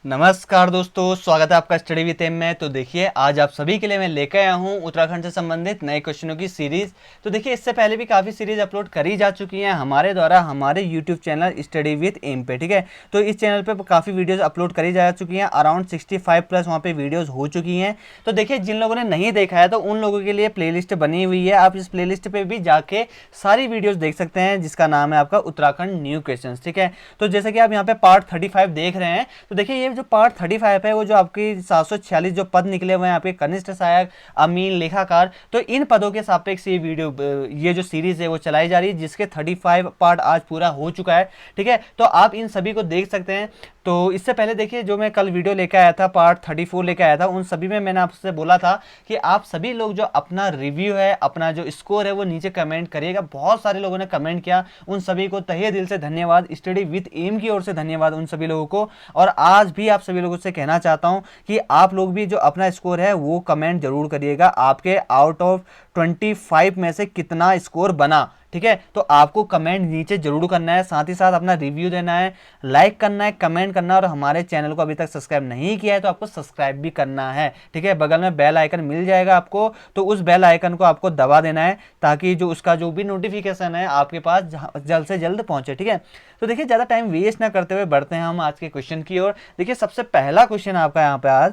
नमस्कार दोस्तों, स्वागत है आपका स्टडी विद एम में। तो देखिए, आज आप सभी के लिए मैं लेकर आया हूँ उत्तराखंड से संबंधित नए क्वेश्चनों की सीरीज। तो देखिए, इससे पहले भी काफ़ी सीरीज अपलोड करी जा चुकी हैं हमारे द्वारा हमारे YouTube channel study with M पे। ठीक है, तो इस चैनल पे काफ़ी वीडियोस अपलोड करी जा चुकी हैं, अराउंड 65 प्लस वहाँ पे वीडियोज़ हो चुकी हैं। तो देखिए, जिन लोगों ने नहीं देखा है तो उन लोगों के लिए प्ले बनी हुई है। आप इस प्ले पर भी जाके सारी वीडियोज़ देख सकते हैं, जिसका नाम है आपका उत्तराखंड न्यू क्वेश्चन। ठीक है, तो जैसे कि आप यहाँ पे पार्ट 35 देख रहे हैं, तो देखिए ये जो पार्ट 35 है वो जो आपकी 746 जो पद निकले हुए हैं आपके कनिष्ठ सहायक, अमीन, लेखाकार, तो इन पदों के सापेक्ष ये वीडियो ये जो सीरीज है वो चलाई जा रही है, जिसके 35 पार्ट आज पूरा हो चुका है। ठीक है, तो आप इन सभी को देख सकते हैं। तो इससे पहले देखिए, जो मैं कल वीडियो लेकर आया था पार्ट 34 लेकर आया था, उन सभी में मैंने आपसे बोला था कि आप सभी लोग जो अपना रिव्यू है, अपना जो स्कोर है वो नीचे कमेंट करिएगा। बहुत सारे लोगों ने कमेंट किया, उन सभी को तहे दिल से धन्यवाद। स्टडी विद एम की ओर से धन्यवाद उन सभी लोगों को। और आज भी आप सभी लोगों से कहना चाहता हूं कि आप लोग भी जो अपना स्कोर है वो कमेंट जरूर करिएगा, आपके आउट ऑफ 25 में से कितना स्कोर बना। ठीक है, तो आपको कमेंट नीचे जरूर करना है, साथ ही साथ अपना रिव्यू देना है, लाइक करना है, कमेंट करना है, और हमारे चैनल को अभी तक सब्सक्राइब नहीं किया है तो आपको सब्सक्राइब भी करना है। ठीक है, बगल में बेल आइकन मिल जाएगा आपको, तो उस बेल आइकन को आपको दबा देना है ताकि जो उसका जो भी नोटिफिकेशन है आपके पास जल्द से जल्द पहुंचे। ठीक है, तो देखिए, ज़्यादा टाइम वेस्ट ना करते हुए बढ़ते हैं हम आज के क्वेश्चन की ओर। देखिए, सबसे पहला क्वेश्चन आपका यहाँ पे आज,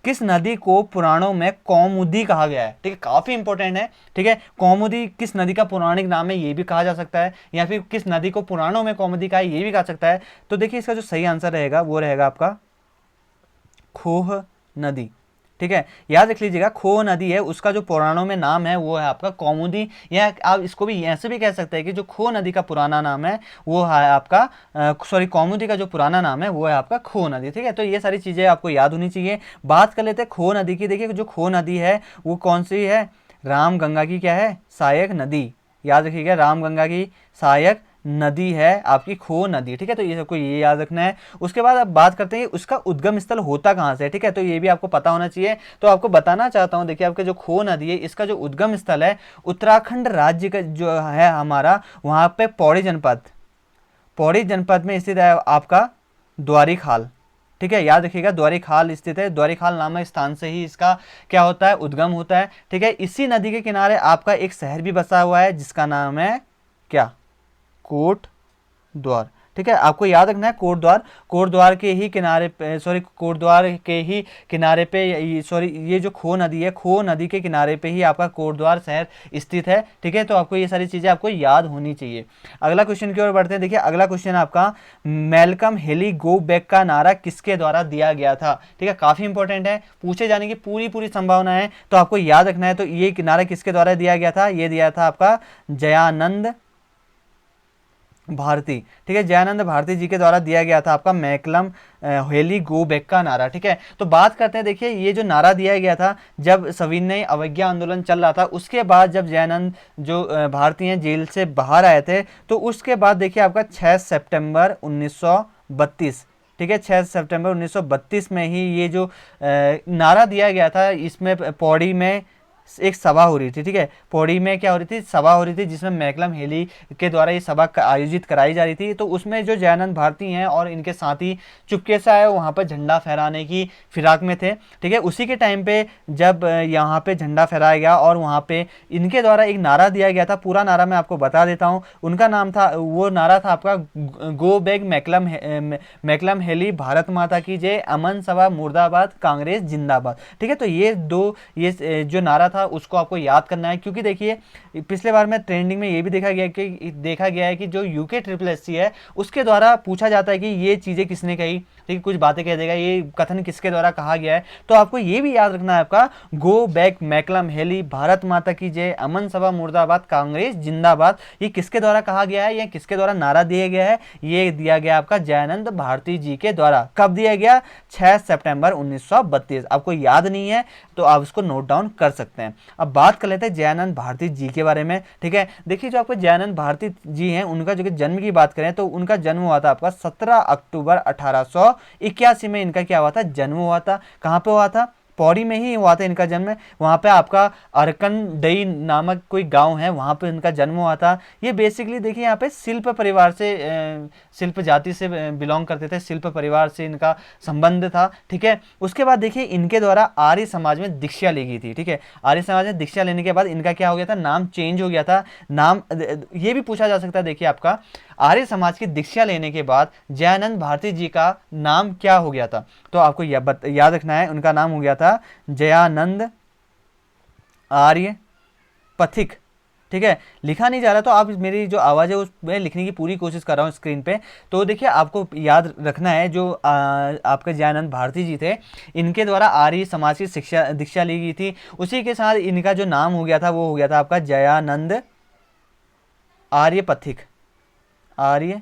किस नदी को पुराणों में कौमुदी कहा गया है? ठीक है, काफी इंपॉर्टेंट है। ठीक है, कौमुदी किस नदी का पौराणिक नाम है ये भी कहा जा सकता है, या फिर किस नदी को पुराणों में कौमुदी कहा है ये भी कहा सकता है। तो देखिए, इसका जो सही आंसर रहेगा वो रहेगा आपका खोह नदी। ठीक है, याद रख लीजिएगा, खोह नदी है उसका जो पुराणों में नाम है वो है आपका कौमुदी, या आप इसको भी ऐसे भी कह सकते हैं कि जो खोह नदी का पुराना नाम है वो है आपका कौमुदी का जो पुराना नाम है वो है आपका खोह नदी। ठीक है, तो ये सारी चीज़ें आपको याद होनी चाहिए। बात कर लेते हैं खोह नदी की। देखिए, जो खोह नदी है वो कौन सी है? रामगंगा की क्या है? सहायक नदी। याद रखिएगा, रामगंगा की सहायक नदी है आपकी खोह नदी। ठीक है, तो ये सबको ये याद रखना है। उसके बाद अब बात करते हैं उसका उद्गम स्थल होता कहाँ से है। ठीक है, तो ये भी आपको पता होना चाहिए। तो आपको बताना चाहता हूँ, देखिए, आपके जो खोह नदी है इसका जो उद्गम स्थल है उत्तराखंड राज्य का जो है हमारा, वहाँ पे पौड़ी जनपद में स्थित है आपका द्वारी खाल। ठीक है, याद रखिएगा, द्वारी खाल स्थित है। द्वारी खाल नामक स्थान से ही इसका क्या होता है? उद्गम होता है। ठीक है, इसी नदी के किनारे आपका एक शहर भी बसा हुआ है जिसका नाम है क्या? कोट द्वार। ठीक है, आपको याद रखना है कोट द्वार। कोट द्वार के ही किनारे पे, कोट द्वार के ही किनारे पे, ये जो खोह नदी है, खोह नदी के किनारे पे ही आपका कोट द्वार शहर स्थित है। ठीक है, तो आपको ये सारी चीज़ें आपको याद होनी चाहिए। अगला क्वेश्चन की ओर बढ़ते हैं। देखिए, अगला क्वेश्चन आपका, मेलकम हेली गो बैक का नारा किसके द्वारा दिया गया था? ठीक है, काफ़ी इंपॉर्टेंट है, पूछे जाने की पूरी संभावना है, तो आपको याद रखना है। तो ये नारा किसके द्वारा दिया गया था? ये दिया था आपका जयानंद भारती। ठीक है, जयानंद भारती जी के द्वारा दिया गया था आपका मैकलम हेली गो बैक का नारा। ठीक है, तो बात करते हैं, देखिए, ये जो नारा दिया गया था जब सविनय अवज्ञा आंदोलन चल रहा था, उसके बाद जब जयानंद जो भारती हैं जेल से बाहर आए थे, तो उसके बाद देखिए आपका 6 सितंबर 1932, ठीक है, 6 सितंबर 1932 में ही ये जो नारा दिया गया था, इसमें पौड़ी में एक सभा हो रही थी। ठीक है, पौड़ी में क्या हो रही थी? सभा हो रही थी, जिसमें मैकलम हेली के द्वारा ये सभा आयोजित कराई जा रही थी। तो उसमें जो जयानंद भारती हैं और इनके साथी चुपके से आए, वहाँ पर झंडा फहराने की फिराक में थे। ठीक है, उसी के टाइम पे जब यहाँ पे झंडा फहराया गया और वहाँ पे इनके द्वारा एक नारा दिया गया था, पूरा नारा मैं आपको बता देता हूँ। उनका नाम था, वो नारा था आपका go back McCallum Hailey, Bharat Mata की जय, अमन सभा मुर्दाबाद, कांग्रेस जिंदाबाद। ठीक है, तो ये जो नारा उसको आपको याद करना है, क्योंकि देखिए, पिछले बार में ट्रेंडिंग में ये भी देखा गया है कि जो यूके SSSC है उसके द्वारा पूछा जाता है कि ये चीजें किसने कही। ठीक है, कुछ बातें कह देगा, ये कथन किसके द्वारा कहा गया है, तो आपको ये भी याद रखना है आपका go back McCallum Hailey, Bharat Mata की जय, अमन सभा मुर्दाबाद, कांग्रेस जिंदाबाद, ये किसके द्वारा कहा गया है या किसके द्वारा नारा दिया गया है? ये दिया गया आपका जयानंद भारती जी के द्वारा। कब दिया गया? 6 सितंबर 1932। आपको याद नहीं है तो आप इसको नोट डाउन कर सकते हैं। अब बात कर लेते हैं जयानंद भारती जी के बारे में। ठीक है, देखिए, जो आपको जयानंद भारती जी हैं, उनका जो जन्म की बात करें तो उनका जन्म हुआ था आपका 17 अक्टूबर 1881 में। इनका क्या हुआ था? जन्म हुआ था। कहाँ पे हुआ था? पौड़ी में ही हुआ था इनका जन्म। वहाँ पे आपका अरकनडई नामक कोई गांव है, वहाँ पे इनका जन्म हुआ था। ये बेसिकली देखिए यहाँ पे शिल्प परिवार से शिल्प जाति से बिलोंग करते थे, शिल्प परिवार से इनका संबंध था। ठीक है, उसके बाद देखिए इनके द्वारा आर्य समाज में दीक्षा ली गई थी। ठीक है, आर्य समाज में दीक्षा लेने के बाद इनका क्या हो गया था, नाम चेंज हो गया था। नाम ये भी पूछा जा सकता है देखिए आपका, आर्य समाज की दीक्षा लेने के बाद जयानंद भारती जी का नाम क्या हो गया था। तो आपको याद रखना है, उनका नाम हो गया था जयानंद आर्य पथिक। ठीक है, लिखा नहीं जा रहा तो आप मेरी जो आवाज़ है उसमें लिखने की पूरी कोशिश कर रहा हूँ स्क्रीन पे। तो देखिए आपको याद रखना है, जो आपके जयानंद भारती जी थे, इनके द्वारा आर्य समाज की शिक्षा दीक्षा ली गई थी। उसी के साथ इनका जो नाम हो गया था वो हो गया था आपका जयानंद आर्य पथिक। आर्य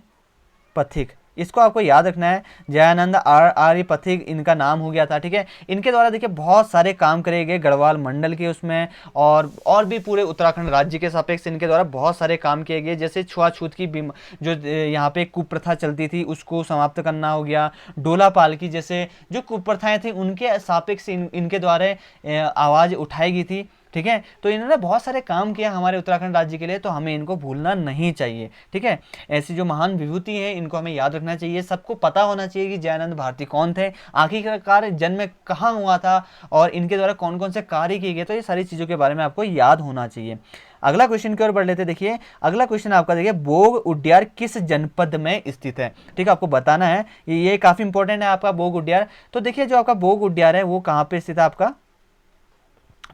पथिक, इसको आपको याद रखना है, जयानंद आर्य पथिक इनका नाम हो गया था। ठीक है, इनके द्वारा देखिए बहुत सारे काम करे गए गढ़वाल मंडल के उसमें, और भी पूरे उत्तराखंड राज्य के सापेक्ष इनके द्वारा बहुत सारे काम किए गए। जैसे छुआछूत की जो यहाँ पे कुप्रथा चलती थी उसको समाप्त करना हो गया, डोला पाल की जैसे जो कुप्रथाएं थी उनके सापेक्ष इनके द्वारा आवाज़ उठाई गई थी। ठीक है, तो इन्होंने बहुत सारे काम किया हमारे उत्तराखंड राज्य के लिए, तो हमें इनको भूलना नहीं चाहिए। ठीक है, ऐसी जो महान विभूति है इनको हमें याद रखना चाहिए। सबको पता होना चाहिए कि जयानंद भारती कौन थे, आखिरकार जन्म कहाँ हुआ था और इनके द्वारा कौन कौन से कार्य किए गए, तो ये सारी चीज़ों के बारे में आपको याद होना चाहिए। अगला क्वेश्चन की ओर बढ़ लेते। देखिए अगला क्वेश्चन आपका देखिए, बोग उड्यार किस जनपद में स्थित है। ठीक है, आपको बताना है, ये काफ़ी इंपॉर्टेंट है आपका बोग उड्यार। तो देखिए जो आपका बोग उड्यार है वो कहाँ पे स्थित है आपका,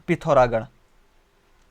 पिथौरागढ़।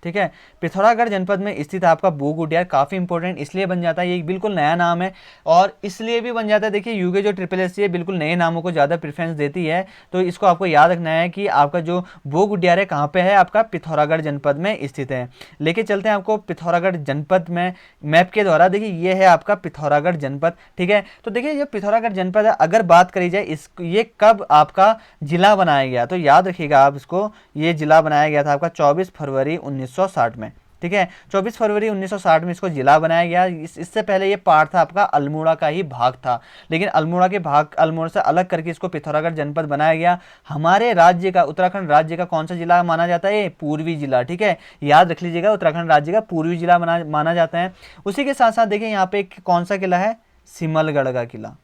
ठीक है, पिथौरागढ़ जनपद में स्थित आपका बोग उड्यार। काफ़ी इंपॉर्टेंट इसलिए बन जाता है, ये बिल्कुल नया नाम है और इसलिए भी बन जाता है। देखिए यूके जो SSSC है बिल्कुल नए नामों को ज़्यादा प्रेफरेंस देती है, तो इसको आपको याद रखना है कि आपका जो बोग उड्यार है कहाँ पे है, आपका पिथौरागढ़ जनपद में स्थित है। लेके चलते हैं आपको पिथौरागढ़ जनपद में मैप के द्वारा। देखिए ये है आपका पिथौरागढ़ जनपद। ठीक है, तो देखिए ये पिथौरागढ़ जनपद है, अगर बात करी जाए ये कब आपका जिला बनाया गया, तो याद रखिएगा आप इसको, ये जिला बनाया गया था आपका 24 फरवरी 1960 में। ठीक है, 24 फरवरी 1960 में इसको जिला बनाया गया। इससे पहले ये पार्ट था आपका अल्मोड़ा का ही भाग था, लेकिन अल्मोड़ा से अलग करके इसको पिथौरागढ़ जनपद बनाया गया। हमारे राज्य का, उत्तराखंड राज्य का कौन सा जिला माना जाता है, पूर्वी जिला। ठीक है, याद रख लीजिएगा, उत्तराखंड राज्य का पूर्वी जिला माना जाता है। उसी के साथ साथ देखिए यहाँ पे कौन सा किला है, सिमलगढ़ का किला।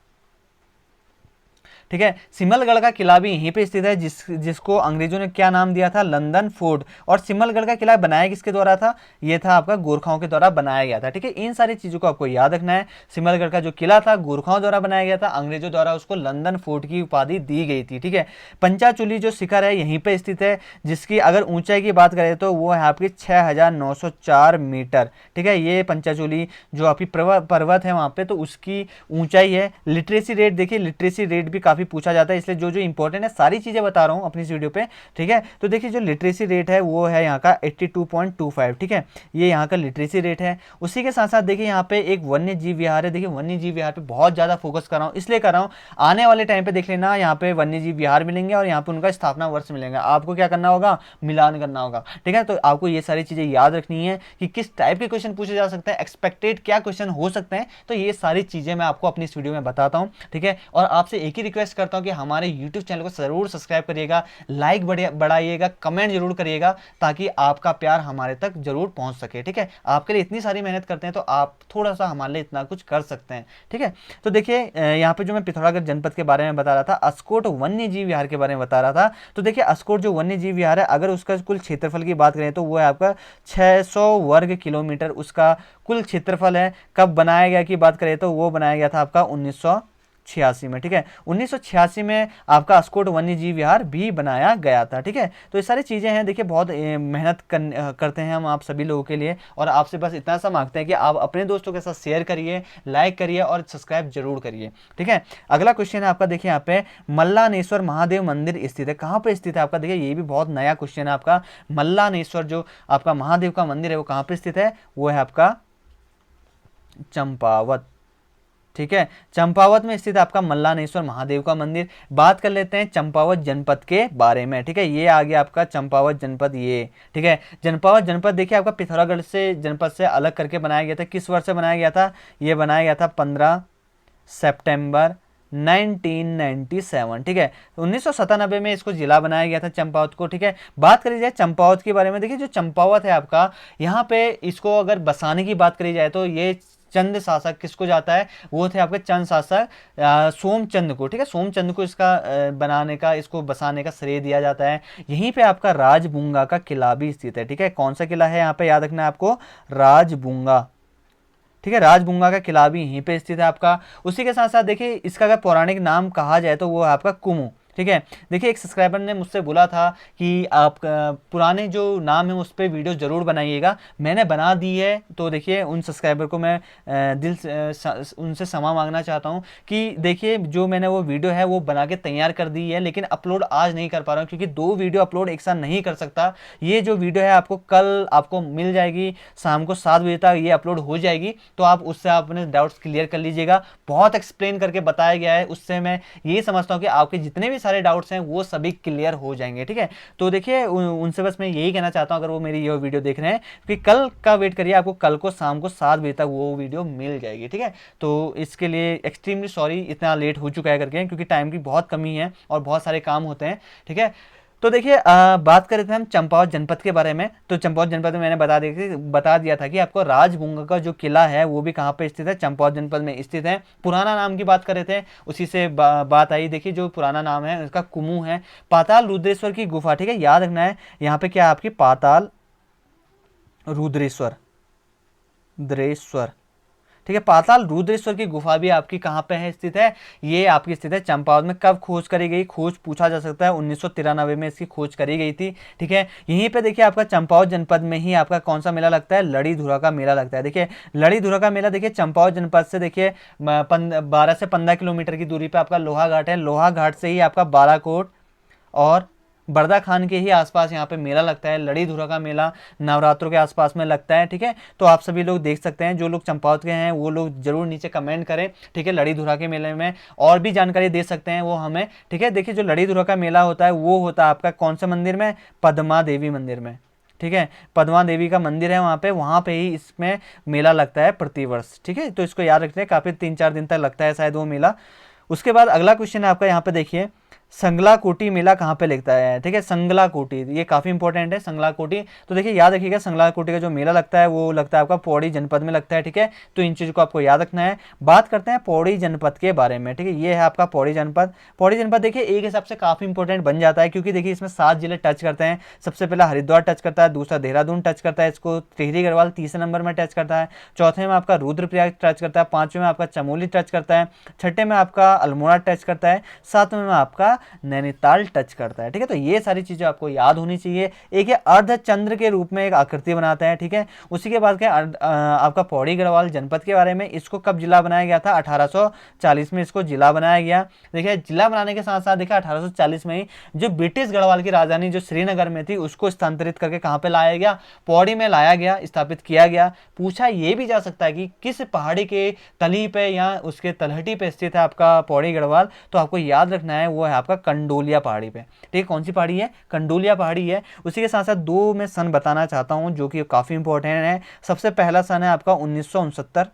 ठीक है, सिमलगढ़ का किला भी यहीं पे स्थित है, जिसको अंग्रेजों ने क्या नाम दिया था, लंदन फोर्ट। और सिमलगढ़ का किला बनाया किसके द्वारा था, ये था आपका गोरखाओं के द्वारा बनाया गया था। ठीक है, इन सारी चीज़ों को आपको याद रखना है। सिमलगढ़ का जो किला था गोरखाओं द्वारा बनाया गया था, अंग्रेजों द्वारा उसको लंदन फोर्ट की उपाधि दी गई थी। ठीक है, पंचाचूली जो शिखर है यहीं पर स्थित है, जिसकी अगर ऊंचाई की बात करें तो वो है आपकी 6904 मीटर। ठीक है, ये पंचाचूली जो आपकी पर्वत है वहाँ पे, तो उसकी ऊंचाई है। लिटरेसी रेट देखिए, लिटरेसी रेट भी काफ़ी पूछा जाता है, इसलिए जो इंपॉर्टेंट है सारी चीजें बता रहा हूं अपनी इस वीडियो पे। ठीक है, तो देखिए जो लिटरेसी रेट है वो है यहाँ का 82.25। ठीक है, ये यहाँ का लिटरेसी रेट है। उसी के साथ साथ देखिए यहाँ पे एक वन्य जीव विहार है। देखिए वन्य जीव विहार पे बहुत ज्यादा फोकस कर रहा हूँ, इसलिए कर रहा हूँ, आने वाले टाइम पे देख लेना, यहाँ पे वन्य जीव विहार मिलेंगे और यहाँ पे उनका स्थापना वर्ष मिलेगा। आपको क्या करना होगा, मिलान करना होगा। ठीक है, तो आपको ये सारी चीजें याद रखनी है कि किस टाइप के क्वेश्चन पूछे जा सकते हैं, एक्सपेक्टेड क्या क्वेश्चन हो सकते हैं, तो ये सारी चीजें मैं आपको अपनी इस वीडियो में बताता हूँ। ठीक है, और आपसे एक ही रिक्वेस्ट करता हूं कि हमारे YouTube चैनल को जरूर सब्सक्राइब करिएगा, लाइक बढ़ाइएगा, कमेंट जरूर करिएगा, ताकि आपका प्यार हमारे तक जरूर पहुंच सके। ठीक है, आपके लिए इतनी सारी मेहनत करते हैं तो आप थोड़ा सा हमारे लिए इतना कुछ कर सकते हैं। ठीक है, तो देखिए यहाँ पे जो मैं पिथौरागढ़ जनपद के बारे में बता रहा था, अस्कोट वन्य जीव विहार के बारे में बता रहा था। तो देखिए अस्कोट जो वन्य जीव विहार है, अगर उसका कुल क्षेत्रफल की बात करें तो वो है आपका 600 वर्ग किलोमीटर उसका कुल क्षेत्रफल है। कब बनाया गया की बात करें तो वो बनाया गया था आपका 1986 में। ठीक है, 1986 में आपका अस्कोट वन्य जीव विहार भी बनाया गया था। ठीक है, तो ये सारी चीज़ें हैं। देखिए बहुत मेहनत करते हैं हम आप सभी लोगों के लिए, और आपसे बस इतना सा मांगते हैं कि आप अपने दोस्तों के साथ शेयर करिए, लाइक करिए और सब्सक्राइब जरूर करिए। ठीक है, अगला क्वेश्चन है आपका, देखिए यहाँ पे मल्लानेश्वर महादेव मंदिर स्थित है। कहाँ पे स्थित है आपका, देखिए ये भी बहुत नया क्वेश्चन है आपका। मल्लानेश्वर जो आपका महादेव का मंदिर है वो कहाँ पे स्थित है, वो है आपका चंपावत। ठीक है, चंपावत में स्थित आपका मल्लानेश्वर महादेव का मंदिर। बात कर लेते हैं चंपावत जनपद के बारे में। ठीक है, ये आ गया आपका चंपावत जनपद ये। ठीक है, चंपावत जनपद देखिए आपका पिथौरागढ़ से जनपद से अलग करके बनाया गया था। किस वर्ष से बनाया गया था, ये बनाया गया था 15 सितंबर 1997, ठीक है। 1997 में इसको जिला बनाया गया था चंपावत को, ठीक है। बात करी जाए चंपावत के बारे में, देखिए जो चंपावत है आपका, यहाँ पे इसको अगर बसाने की बात करी जाए तो ये चंद शासक किसको जाता है, वो थे आपके चंद शासक सोमचंद को, ठीक है। सोमचंद को इसका बनाने का, इसको बसाने का श्रेय दिया जाता है। यहीं पे आपका राजबुंगा का किला भी स्थित है, ठीक है। कौन सा किला है यहाँ पे, याद रखना है आपको, राजबुंगा, ठीक है। राजबुंगा का किला भी यहीं पे स्थित है आपका। उसी के साथ साथ देखिए इसका अगर पौराणिक नाम कहा जाए तो वो है आपका कुमू, ठीक है। देखिए एक सब्सक्राइबर ने मुझसे बोला था कि आप पुराने जो नाम है उस पर वीडियो ज़रूर बनाइएगा, मैंने बना दी है। तो देखिए उन सब्सक्राइबर को मैं दिल से उनसे क्षमा मांगना चाहता हूँ कि देखिए जो मैंने वो वीडियो है वो बना के तैयार कर दी है, लेकिन अपलोड आज नहीं कर पा रहा हूँ क्योंकि 2 वीडियो अपलोड एक साथ नहीं कर सकता। ये जो वीडियो है आपको कल आपको मिल जाएगी, शाम को 7 बजे तक ये अपलोड हो जाएगी, तो आप उससे अपने डाउट्स क्लियर कर लीजिएगा। बहुत एक्सप्लेन करके बताया गया है, उससे मैं ये समझता हूँ कि आपके जितने भी सारे डाउट्स हैं वो सभी क्लियर हो जाएंगे, ठीक है। तो देखिए उनसे बस मैं यही कहना चाहता हूँ, अगर वो मेरी ये वीडियो देख रहे हैं कि कल का वेट करिए, आपको कल को शाम को 7 बजे तक वो वीडियो मिल जाएगी, ठीक है। तो इसके लिए एक्सट्रीमली सॉरी इतना लेट हो चुका है करके, क्योंकि टाइम की बहुत कमी है और बहुत सारे काम होते हैं, ठीक है। तो देखिए बात कर रहे थे हम चंपावत जनपद के बारे में। तो चंपावत जनपद में मैंने बता दिया था कि आपको राजबुंगा का जो किला है वो भी कहाँ पे स्थित है, चंपावत जनपद में स्थित है। पुराना नाम की बात कर रहे थे, उसी से बात आई। देखिए जो पुराना नाम है उसका कुमू है। पाताल रुद्रेश्वर की गुफा, ठीक है, याद रखना है यहाँ पे क्या आपकी पाताल रुद्रेश्वर द्रेश्वर, ठीक है। पाताल रुद्रेश्वर की गुफा भी आपकी कहाँ पे है स्थित है, ये आपकी स्थित है चंपावत में। कब खोज करी गई, खोज पूछा जा सकता है, 1993 में इसकी खोज करी गई थी, ठीक है। यहीं पे देखिए आपका चंपावत जनपद में ही आपका कौन सा मेला लगता है, लड़ी धुरा का मेला लगता है। देखिए लड़ी धुरा का मेला देखिए चंपावत जनपद से देखिए 12 से 15 किलोमीटर की दूरी पे आपका लोहा घाट है। लोहा घाट से ही आपका बालाकोट और बरदा खान के ही आसपास यहाँ पे मेला लगता है। लड़ी धुरा का मेला नवरात्रों के आसपास में लगता है, ठीक है। तो आप सभी लोग देख सकते हैं, जो लोग चंपावत के हैं वो लोग जरूर नीचे कमेंट करें, ठीक है। लड़ी धुरा के मेले में और भी जानकारी दे सकते हैं वो हमें, ठीक है। देखिए जो लड़ी धुरा का मेला होता है वो होता है आपका कौन सा मंदिर में, पद्मा देवी मंदिर में, ठीक है। पद्मा देवी का मंदिर है वहाँ पे ही इसमें मेला लगता है प्रतिवर्ष, ठीक है। तो इसको याद रखते हैं, काफ़ी 3-4 दिन तक लगता है शायद वो मेला। उसके बाद अगला क्वेश्चन है आपका, यहाँ पे देखिए संगला कोटी मेला कहाँ पे लगता है, ठीक है। संगला कोटी ये काफ़ी इंपॉर्टेंट है, संगला कोटी। तो देखिए याद रखिएगा संगला कोटी का जो मेला लगता है वो लगता है आपका पौड़ी जनपद में लगता है, ठीक है। तो इन चीज़ों को आपको याद रखना है। बात करते हैं पौड़ी जनपद के बारे में, ठीक है। ये है आपका पौड़ी जनपद। पौड़ी जनपद देखिए एक हिसाब से काफ़ी इंपॉर्टेंट बन जाता है, क्योंकि देखिए इसमें 7 जिले टच करते हैं। सबसे पहला हरिद्वार टच करता है, दूसरा देहरादून टच करता है, इसको टिहरी गढ़वाल तीसरे नंबर में टच करता है, चौथे में आपका रुद्रप्रयाग टच करता है, पाँचवें में आपका चमोली टच करता है, छठे में आपका अल्मोड़ा टच करता है, सातवें में आपका नैनीताल टच करता है, ठीक है। तो ये सारी चीजें आपको याद होनी चाहिए। एक है अर्धचंद्र के रूप में एक आकृति बनाता है, ठीक है। उसी के बाद क्या आपका पौड़ी गढ़वाल जनपद के बारे में, इसको कब जिला बनाया गया था, 1840 में इसको जिला बनाया गया। देखिए जिला बनाने के साथ साथ देखिए 1840 में ही जो ब्रिटिश गढ़वाल की राजधानी जो श्रीनगर में थी उसको स्थानांतरित करके कहाँ पे लाया गया, पौड़ी में लाया गया, स्थापित किया गया। पूछा ये भी जा सकता है कि किस पहाड़ी के तली पे या उसके तलहटी पे स्थित है आपका पौड़ी गढ़वाल, तो आपको याद रखना है वो है आपका कंडोलिया पहाड़ी पे, ठीक है। कौन सी पहाड़ी है, कंडोलिया पहाड़ी है। उसी के साथ साथ 2 मैं सन बताना चाहता हूं जो कि काफी इंपॉर्टेंट है। सबसे पहला सन है आपका 1969।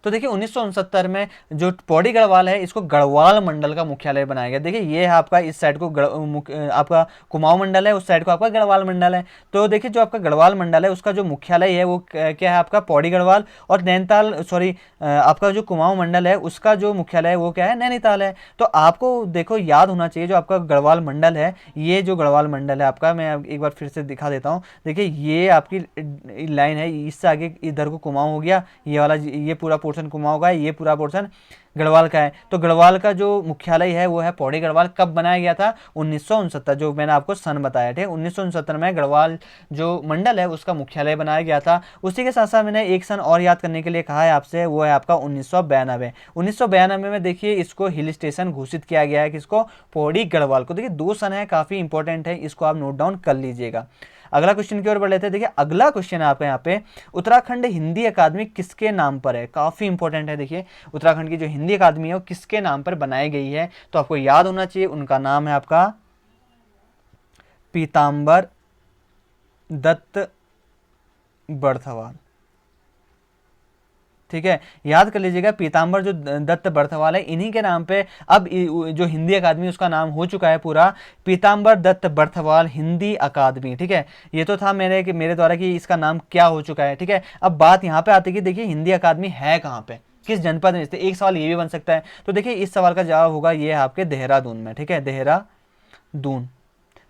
तो देखिए 1969 में जो पौड़ी गढ़वाल है इसको गढ़वाल मंडल का मुख्यालय बनाया गया। देखिए ये है आपका इस साइड को आपका कुमाऊं मंडल है, उस साइड को आपका गढ़वाल मंडल है। तो देखिए जो आपका गढ़वाल मंडल है उसका जो मुख्यालय है वो क्या है आपका पौड़ी गढ़वाल, और नैनीताल आपका जो कुमाऊं मंडल है उसका जो मुख्यालय है वो क्या है, नैनीताल है। तो आपको देखो याद होना चाहिए जो आपका गढ़वाल मंडल है, ये जो गढ़वाल मंडल है आपका, मैं एक बार फिर से दिखा देता हूँ। देखिए ये आपकी लाइन है, इससे आगे इधर को कुमाऊं हो गया, ये वाला ये पूरा पोर्शन कुमाऊं का है, ये पूरा पोर्शन गढ़वाल का है। तो गढ़वाल का जो मुख्यालय है वो है पौड़ी गढ़वाल। कब बनाया गया था, 1969, जो मैंने आपको सन बताया, ठीक है। 1969 में गढ़वाल जो मंडल है उसका मुख्यालय बनाया गया था। उसी के साथ साथ मैंने एक सन और याद करने के लिए कहा है आपसे, वो है आपका 1992। 1992 में देखिए इसको हिल स्टेशन घोषित किया गया है, किसको, पौड़ी गढ़वाल को। देखिए 2 सन है, काफी इंपॉर्टेंट है, इसको आप नोट डाउन कर लीजिएगा। अगला क्वेश्चन की ओर बढ़ लेते हैं। देखिए अगला क्वेश्चन है आपका यहाँ पे, उत्तराखंड हिंदी अकादमी किसके नाम पर है, काफी इंपॉर्टेंट है। देखिए उत्तराखंड की जो हिंदी अकादमी है वो किसके नाम पर बनाई गई है, तो आपको याद होना चाहिए, उनका नाम है आपका पीताम्बर दत्त बर्थवाल, ठीक है, याद कर लीजिएगा। पीताम्बर जो दत्त बर्थवाल है, इन्हीं के नाम पे अब जो हिंदी अकादमी उसका नाम हो चुका है पूरा पीताम्बर दत्त बर्थवाल हिंदी अकादमी। ठीक है, ये तो था मेरे द्वारा कि इसका नाम क्या हो चुका है। ठीक है, अब बात यहाँ पे आती है कि देखिए हिंदी अकादमी है कहाँ पे, किस जनपद में स्थित। एक सवाल ये भी बन सकता है, तो देखिए इस सवाल का जवाब होगा ये आपके देहरादून में। ठीक है, देहरादून।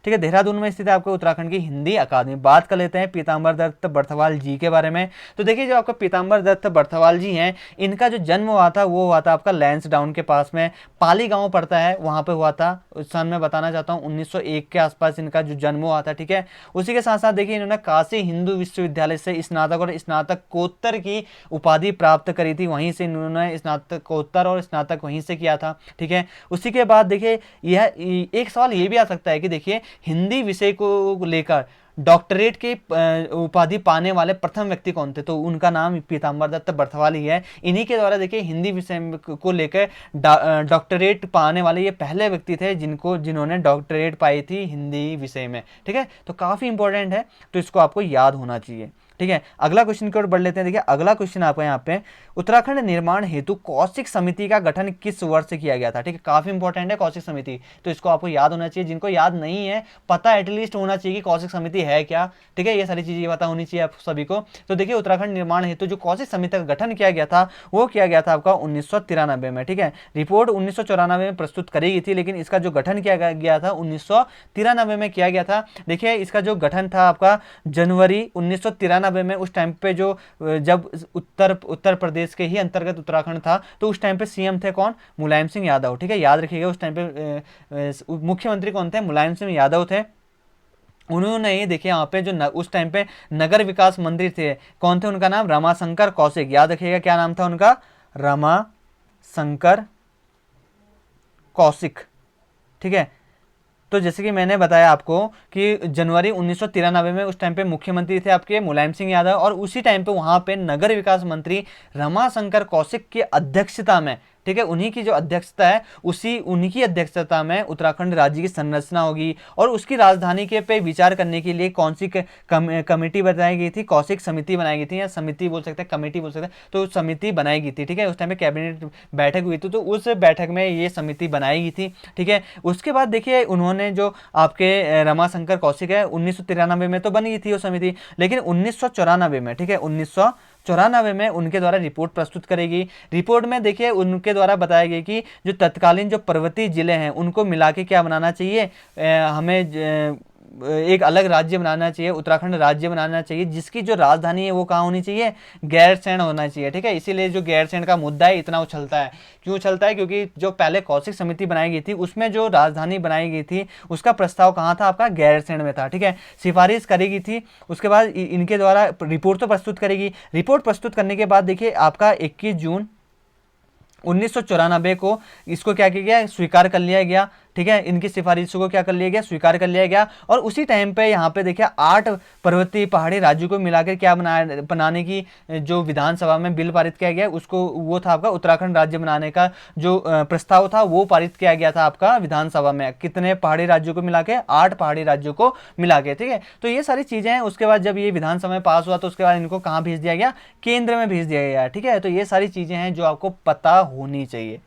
ठीक है, देहरादून में स्थित है आपको उत्तराखंड की हिंदी अकादमी। बात कर लेते हैं पीताम्बर दत्त बर्थवाल जी के बारे में। तो देखिए जो आपका पीताम्बर दत्त बर्थवाल जी हैं, इनका जो जन्म हुआ था वो हुआ था आपका लैंसडाउन के पास में, पाली गांव पड़ता है, वहां पे हुआ था। उस सन में बताना चाहता हूँ 1901 के आसपास इनका जो जन्म हुआ था। ठीक है, उसी के साथ साथ देखिए इन्होंने काशी हिंदू विश्वविद्यालय से स्नातक और स्नातकोत्तर की उपाधि प्राप्त करी थी, वहीं से इन्होंने स्नातकोत्तर और स्नातक वहीं से किया था। ठीक है, उसी के बाद देखिए यह एक सवाल ये भी आ सकता है कि देखिए हिंदी विषय को लेकर डॉक्टरेट की उपाधि पाने वाले प्रथम व्यक्ति कौन थे, तो उनका नाम पीताम्बर दत्त बर्थवाल ही है। इन्हीं के द्वारा देखिए हिंदी विषय को लेकर डॉक्टरेट पाने वाले ये पहले व्यक्ति थे जिन्होंने डॉक्टरेट पाई थी हिंदी विषय में। ठीक है, तो काफ़ी इंपॉर्टेंट है, तो इसको आपको याद होना चाहिए। ठीक है, अगला क्वेश्चन की ओर बढ़ लेते हैं। देखिए अगला क्वेश्चन आपका यहाँ पे, उत्तराखंड निर्माण हेतु कौशिक समिति का गठन किस वर्ष से किया गया था। ठीक है, काफी इंपॉर्टेंट है कौशिक समिति, तो इसको आपको याद होना चाहिए। जिनको याद नहीं है, पता एटलीस्ट होना चाहिए कि कौशिक समिति है क्या। ठीक है, ये सारी चीजें पता होनी चाहिए आप सभी को। तो देखिए उत्तराखंड निर्माण हेतु जो कौशिक समिति का गठन किया गया था वो किया गया था आपका 1993 में। ठीक है, रिपोर्ट 1994 में प्रस्तुत करी गई थी, लेकिन इसका जो गठन किया गया था 1993 में किया गया था। देखिए इसका जो गठन था आपका जनवरी 1993 में, उस टाइम पे जो जब उत्तर प्रदेश के ही अंतर्गत उत्तराखंड था, तो उस टाइम पे सीएम थे कौन, मुलायम सिंह यादव। ठीक है, याद रखिएगा उस टाइम पे मुख्यमंत्री कौन थे, मुलायम सिंह यादव थे। उन्होंने ही देखिए यहाँ पे जो उस टाइम पे नगर विकास मंत्री थे कौन थे, उनका नाम रमाशंकर कौशिक। याद रखिएगा क्या नाम था उनका, रमाशंकर कौशिक। ठीक है, तो जैसे कि मैंने बताया आपको कि जनवरी 1993 में उस टाइम पे मुख्यमंत्री थे आपके मुलायम सिंह यादव, और उसी टाइम पे वहां पे नगर विकास मंत्री रमाशंकर कौशिक की अध्यक्षता में, ठीक है, उन्हीं की जो अध्यक्षता है उन्हीं की अध्यक्षता में उत्तराखंड राज्य की संरचना होगी। और उसकी राजधानी के पे विचार करने के लिए कौन सी कमेटी बनाई गई थी, कौशिक समिति बनाई गई थी, या समिति बोल सकते हैं, कमेटी बोल सकते हैं, तो समिति बनाई गई थी। ठीक है, उस टाइम पे कैबिनेट बैठक हुई थी, तो उस बैठक में ये समिति बनाई गई थी। ठीक है, उसके बाद देखिए उन्होंने जो आपके रमाशंकर कौशिक है 1993 में तो बनी थी वो समिति, लेकिन 1994 में, ठीक है, 1994 में उनके द्वारा रिपोर्ट प्रस्तुत करेगी। रिपोर्ट में देखिए उनके द्वारा बताया गया कि जो तत्कालीन जो पर्वतीय जिले हैं उनको मिला के क्या बनाना चाहिए, हमें एक अलग राज्य बनाना चाहिए, उत्तराखंड राज्य बनाना चाहिए, जिसकी जो राजधानी है वो कहाँ होनी चाहिए, गैरसैंण होना चाहिए। ठीक है, इसीलिए जो गैरसैंण का मुद्दा है इतना उछलता है। क्यों उछलता है, क्योंकि जो पहले कौशिक समिति बनाई गई थी उसमें जो राजधानी बनाई गई थी उसका प्रस्ताव कहाँ था, आपका गैरसैंण में था। ठीक है, सिफारिश करेगी थी, उसके बाद इनके द्वारा रिपोर्ट तो प्रस्तुत करेगी। रिपोर्ट प्रस्तुत करने के बाद देखिए आपका 21 जून 1994 को इसको क्या किया गया, स्वीकार कर लिया गया। ठीक है, इनकी सिफारिशों को क्या कर लिया गया, स्वीकार कर लिया गया। और उसी टाइम पे यहाँ पे देखिए 8 पर्वतीय पहाड़ी राज्यों को मिलाकर क्या बनाने की जो विधानसभा में बिल पारित किया गया, उसको वो था आपका उत्तराखंड राज्य बनाने का जो प्रस्ताव था वो पारित किया गया था आपका विधानसभा में। कितने पहाड़ी राज्यों को मिला के, 8 पहाड़ी राज्यों को मिला के। ठीक है, तो ये सारी चीजें हैं। उसके बाद जब ये विधानसभा में पास हुआ तो उसके बाद इनको कहाँ भेज दिया गया, केंद्र में भेज दिया गया। ठीक है, तो ये सारी चीजें हैं जो आपको पता होनी चाहिए।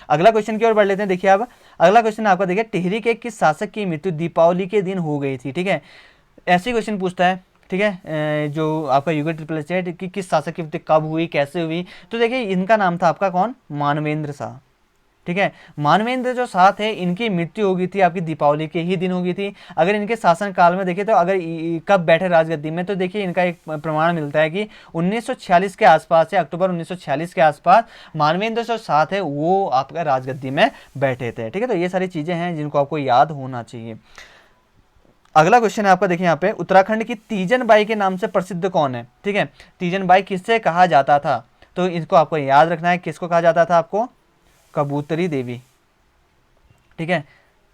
अगला क्वेश्चन की ओर बढ़ लेते हैं। देखिए अब अगला क्वेश्चन आपका देखिए, टिहरी के किस शासक की मृत्यु दीपावली के दिन हो गई थी। ठीक है, ऐसे क्वेश्चन पूछता है। ठीक है, जो आपका यूके ट्रिपल एस है कि किस शासक की मृत्यु कब हुई, कैसे हुई, तो देखिए इनका नाम था आपका कौन, मानवेंद्र शाह। ठीक है, मानवेंद्र जो शाह थे इनकी मृत्यु हो गई थी आपकी दीपावली के ही दिन हो गई थी। अगर इनके शासन काल में देखें तो अगर कब बैठे राजगद्दी में, तो देखिए इनका एक प्रमाण मिलता है कि 1946 के आसपास से, अक्टूबर 1946 के आसपास मानवेंद्र जो शाह थे वो आपका राजगद्दी में बैठे थे। ठीक है, तो ये सारी चीजें हैं जिनको आपको याद होना चाहिए। अगला क्वेश्चन है आपका देखिए यहाँ पे, उत्तराखंड की तीजन बाई के नाम से प्रसिद्ध कौन है। ठीक है, तीजन बाई किससे कहा जाता था, तो इसको आपको याद रखना है, किसको कहा जाता था, आपको कबूतरी देवी। ठीक है,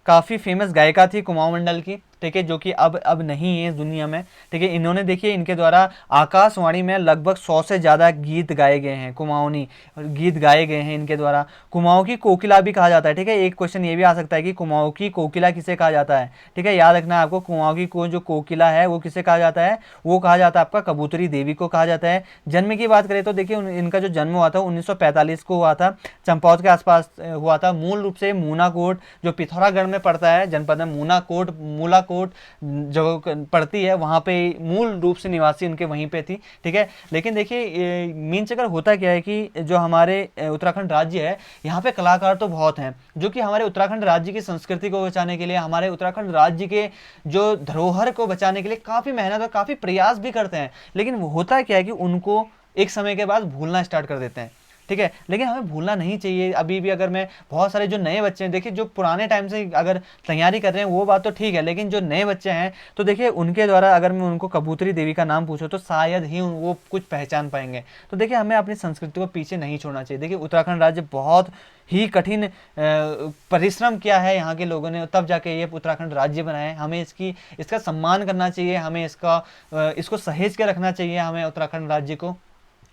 काफी फेमस गायिका थी कुमाऊं मंडल की। ठीक है, जो कि अब नहीं है इस दुनिया में। ठीक है, इन्होंने देखिए इनके द्वारा आकाशवाणी में लगभग 100 से ज़्यादा गीत गाए गए हैं, कुमाऊनी गीत गाए गए हैं इनके द्वारा। कुमाऊं की कोकिला भी कहा जाता है। ठीक है, एक क्वेश्चन ये भी आ सकता है कि कुमाऊं की कोकिला किसे कहा जाता है। ठीक है, याद रखना है आपको, कुमाऊं की जो कोकिला है वो किसे कहा जाता है, वो कहा जाता है आपका कबूतरी देवी को कहा जाता है। जन्म की बात करें तो देखिए इनका जो जन्म हुआ था 1945 को हुआ था, चंपावत के आसपास हुआ था। मूल रूप से मूनाकोट जो पिथौरागढ़ में पड़ता है, जनपद में मूलाकोट जो पड़ती है, वहाँ पे मूल रूप से निवासी उनके वहीं पे थी। ठीक है, लेकिन देखिए मीन चक्कर होता क्या है कि जो हमारे उत्तराखंड राज्य है, यहाँ पे कलाकार तो बहुत हैं जो कि हमारे उत्तराखंड राज्य की संस्कृति को बचाने के लिए, हमारे उत्तराखंड राज्य के जो धरोहर को बचाने के लिए काफ़ी मेहनत और काफ़ी प्रयास भी करते हैं। लेकिन वो होता क्या है कि उनको एक समय के बाद भूलना स्टार्ट कर देते हैं। ठीक है, लेकिन हमें भूलना नहीं चाहिए अभी भी। अगर मैं बहुत सारे जो नए बच्चे हैं, देखिए जो पुराने टाइम से अगर तैयारी कर रहे हैं वो बात तो ठीक है, लेकिन जो नए बच्चे हैं तो देखिए उनके द्वारा अगर मैं उनको कबूतरी देवी का नाम पूछूं तो शायद ही वो कुछ पहचान पाएंगे। तो देखिए हमें अपनी संस्कृति को पीछे नहीं छोड़ना चाहिए। देखिए उत्तराखंड राज्य बहुत ही कठिन परिश्रम किया है यहाँ के लोगों ने, तब जाके ये उत्तराखंड राज्य बना है। हमें इसका सम्मान करना चाहिए, हमें इसको सहेज के रखना चाहिए हमें उत्तराखंड राज्य को।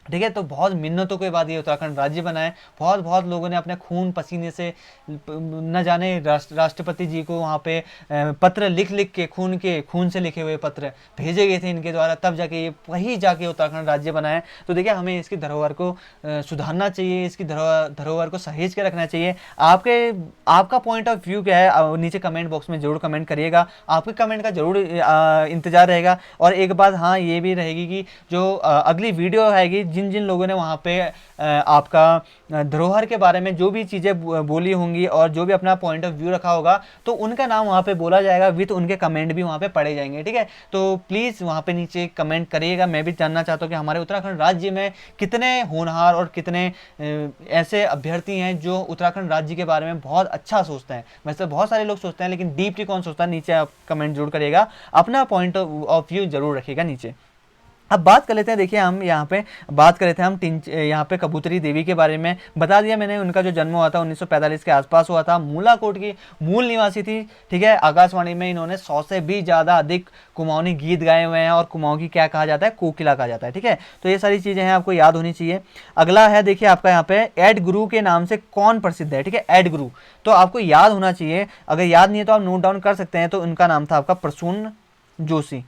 ठीक है, तो बहुत मिन्नतों के बाद ये उत्तराखंड राज्य बना है। बहुत लोगों ने अपने खून पसीने से न जाने राष्ट्रपति जी को वहाँ पे पत्र लिख के खून से लिखे हुए पत्र भेजे गए थे इनके द्वारा, तब जाके ये वही जाके उत्तराखंड राज्य बना है। तो देखिए हमें इसकी धरोहर को सुधारना चाहिए, इसकी धरोहर को सहेज के रखना चाहिए। आपका पॉइंट ऑफ व्यू क्या है, नीचे कमेंट बॉक्स में जरूर कमेंट करिएगा, आपके कमेंट का जरूर इंतजार रहेगा। और एक बात हाँ ये भी रहेगी कि जो अगली वीडियो आएगी, जिन जिन लोगों ने वहाँ पे आपका धरोहर के बारे में जो भी चीज़ें बोली होंगी और जो भी अपना पॉइंट ऑफ व्यू रखा होगा, तो उनका नाम वहाँ पे बोला जाएगा, विथ उनके कमेंट भी वहाँ पे पढ़े जाएंगे। ठीक है, तो प्लीज़ वहाँ पे नीचे कमेंट करिएगा। मैं भी जानना चाहता हूँ कि हमारे उत्तराखंड राज्य में कितने होनहार और कितने ऐसे अभ्यर्थी हैं जो उत्तराखंड राज्य के बारे में बहुत अच्छा सोचते हैं। वैसे बहुत सारे लोग सोचते हैं, लेकिन डीपली कौन सोचता है, नीचे आप कमेंट जरूर करिएगा, अपना पॉइंट ऑफ व्यू जरूर रखिएगा नीचे। अब बात कर लेते हैं, देखिए हम यहाँ पे बात कर रहे थे हम यहाँ पे कबूतरी देवी के बारे में बता दिया मैंने। उनका जो जन्म हुआ था 1945 के आसपास हुआ था, मूलाकोट की मूल निवासी थी। ठीक है, आकाशवाणी में इन्होंने 100 से भी ज़्यादा अधिक कुमाऊनी गीत गाए हुए हैं, और कुमाऊं की क्या कहा जाता है, कोकिला कहा जाता है। ठीक है, तो ये सारी चीज़ें हैं, आपको याद होनी चाहिए। अगला है देखिए आपका यहाँ पे एड गुरु के नाम से कौन प्रसिद्ध है। ठीक है, एड गुरु तो आपको याद होना चाहिए, अगर याद नहीं है तो आप नोट डाउन कर सकते हैं। तो उनका नाम था आपका प्रसून जोशी।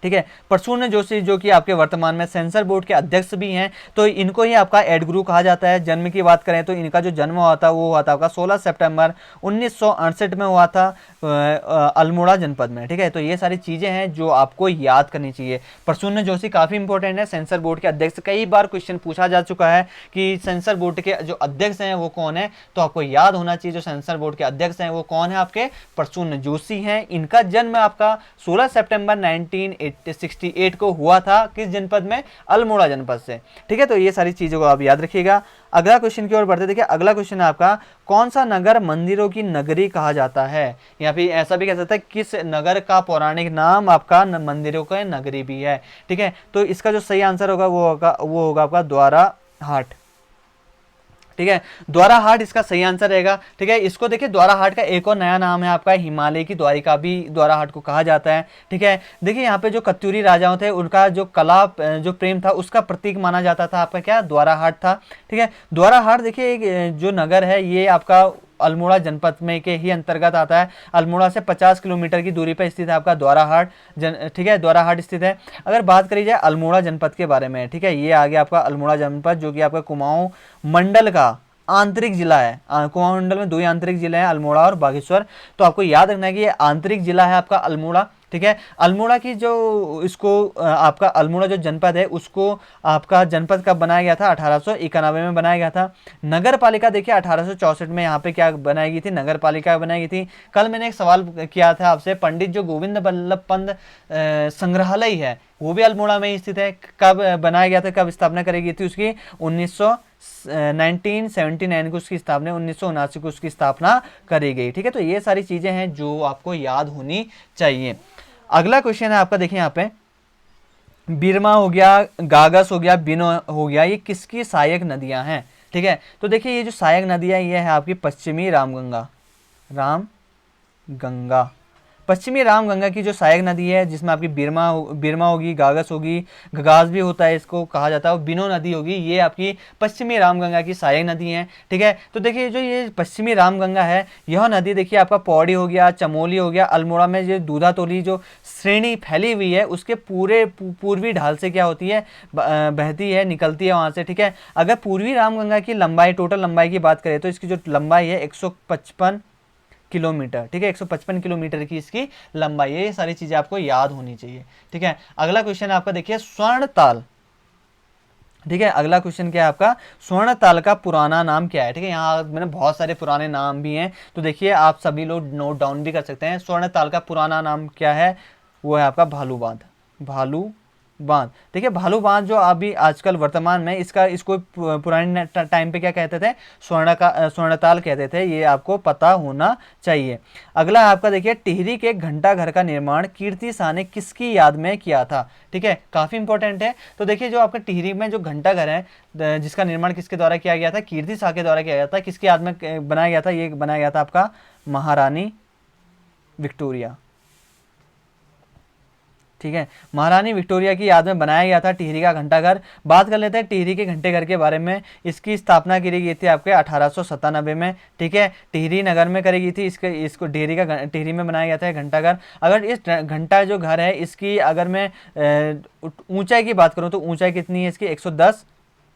ठीक है, प्रसून जोशी जो कि आपके वर्तमान में सेंसर बोर्ड के अध्यक्ष भी हैं, तो इनको ही आपका एड गुरु कहा जाता है। जन्म की बात करें तो इनका जो जन्म हुआ था वो हुआ था आपका 16 सितंबर 1968 में हुआ था अल्मोड़ा जनपद में। ठीक है, तो ये सारी चीज़ें हैं जो आपको याद करनी चाहिए। प्रसून जोशी काफ़ी इंपॉर्टेंट है, सेंसर बोर्ड के अध्यक्ष। कई बार क्वेश्चन पूछा जा चुका है कि सेंसर बोर्ड के जो अध्यक्ष हैं वो कौन है, तो आपको याद होना चाहिए जो सेंसर बोर्ड के अध्यक्ष हैं वो कौन है, आपके प्रसून जोशी हैं। इनका जन्म आपका 16 सितंबर 1968 को हुआ था, किस जनपद में, अल्मोड़ा जनपद से। ठीक है, तो ये सारी चीज़ों को आप याद रखिएगा। अगला क्वेश्चन की ओर बढ़ते, देखिए अगला क्वेश्चन है आपका, कौन सा नगर मंदिरों की नगरी कहा जाता है, या फिर ऐसा भी कह सकता है किस नगर का पौराणिक नाम आपका मंदिरों का नगरी भी है। ठीक है, तो इसका जो सही आंसर होगा वो होगा आपका द्वारा हाट। ठीक है, द्वारा हाट इसका सही आंसर रहेगा। ठीक है, इसको देखिए द्वारा हाट का एक और नया नाम है आपका हिमालय की द्वारिका भी द्वारा हाट को कहा जाता है। ठीक है, देखिए यहाँ पे जो कत्यूरी राजाओं थे उनका जो कला जो प्रेम था उसका प्रतीक माना जाता था आपका क्या, द्वारा हाट था। ठीक है, द्वारा हाट देखिए एक जो नगर है ये आपका अल्मोड़ा जनपद में के ही अंतर्गत आता है। अल्मोड़ा से 50 किलोमीटर की दूरी पर स्थित है आपका द्वारा हाट ठीक है, द्वारा हाट स्थित है। अगर बात करी जाए अल्मोड़ा जनपद के बारे में, ठीक है, ये आ गया आपका अल्मोड़ा जनपद जो कि आपका कुमाऊं मंडल का आंतरिक जिला है। कुमाऊं मंडल में दो ही आंतरिक जिले हैं, अल्मोड़ा और बागेश्वर। तो आपको याद रखना है कि ये आंतरिक जिला है आपका अल्मोड़ा। ठीक है, अल्मोड़ा की जो इसको आपका अल्मोड़ा जो जनपद है उसको आपका जनपद कब बनाया गया था, 1891 में बनाया गया था। नगर पालिका देखिए 1864 में यहाँ पे क्या बनाई गई थी, नगर पालिका बनाई गई थी। कल मैंने एक सवाल किया था आपसे, पंडित जो गोविंद बल्लभ पंत संग्रहालय है वो भी अल्मोड़ा में ही स्थित है। कब बनाया गया था, कब स्थापना करी गई थी उसकी, 1979 को उसकी स्थापना, 1979 को उसकी स्थापना करी गई। ठीक है, तो ये सारी चीजें हैं जो आपको याद होनी चाहिए। अगला क्वेश्चन है आपका, देखिए यहाँ पे बीरमा हो गया, गागस हो गया, बिनो हो गया, ये किसकी सहायक नदियां हैं। ठीक है, तो देखिए ये जो सहायक नदियां ये है आपकी पश्चिमी रामगंगा पश्चिमी रामगंगा की जो सहायक नदी है, जिसमें आपकी बिरमा होगी, गागस होगी, गगास भी होता है, इसको कहा जाता है, और बिनो नदी होगी, ये आपकी पश्चिमी रामगंगा की सहायक नदी है। ठीक है, तो देखिए जो ये पश्चिमी रामगंगा है, यह नदी देखिए आपका पौड़ी हो गया, चमोली हो गया, अल्मोड़ा में जो दूधातोली जो श्रेणी फैली हुई है, उसके पूरे पूर्वी ढाल से क्या होती है, बहती है, निकलती है वहां से। ठीक है, अगर पूर्वी रामगंगा की लंबाई, टोटल लंबाई की बात करें तो इसकी जो लंबाई है 155 किलोमीटर। ठीक है, 155 किलोमीटर की इसकी लंबाई है। ये सारी चीजें आपको याद होनी चाहिए। ठीक है, अगला क्वेश्चन आपका देखिए स्वर्णताल। ठीक है, अगला क्वेश्चन क्या है आपका, स्वर्णताल का पुराना नाम क्या है। ठीक है, यहाँ मैंने बहुत सारे पुराने नाम भी हैं, तो देखिए आप सभी लोग नोट डाउन भी कर सकते हैं। स्वर्णताल का पुराना नाम क्या है, वो है आपका भालू बांध। भालू बांध, देखिए भालू बांध जो अभी आजकल वर्तमान में इसको पुराने टाइम पे क्या कहते थे, स्वर्णताल कहते थे, ये आपको पता होना चाहिए। अगला आपका देखिए टिहरी के घंटा घर का निर्माण कीर्ति शाह ने किसकी याद में किया था। ठीक है, काफी इंपॉर्टेंट है। तो देखिए जो आपका टिहरी में जो घंटा घर है, जिसका निर्माण किसके द्वारा किया गया था, कीर्ति शाह के द्वारा किया गया था। किसकी याद में बनाया गया था, ये बनाया गया था आपका महारानी विक्टोरिया। ठीक है, महारानी विक्टोरिया की याद में बनाया गया था टिहरी का घंटाघर। बात कर लेते हैं टिहरी के घंटे घर के बारे में। इसकी स्थापना करी गई थी आपके 1897 में। ठीक है, टिहरी नगर में करी गई थी। इसको टिहरी में बनाया गया था घंटाघर। अगर इस घंटा जो घर है, इसकी अगर मैं ऊंचाई की बात करूं तो ऊंचाई कितनी है इसकी, 110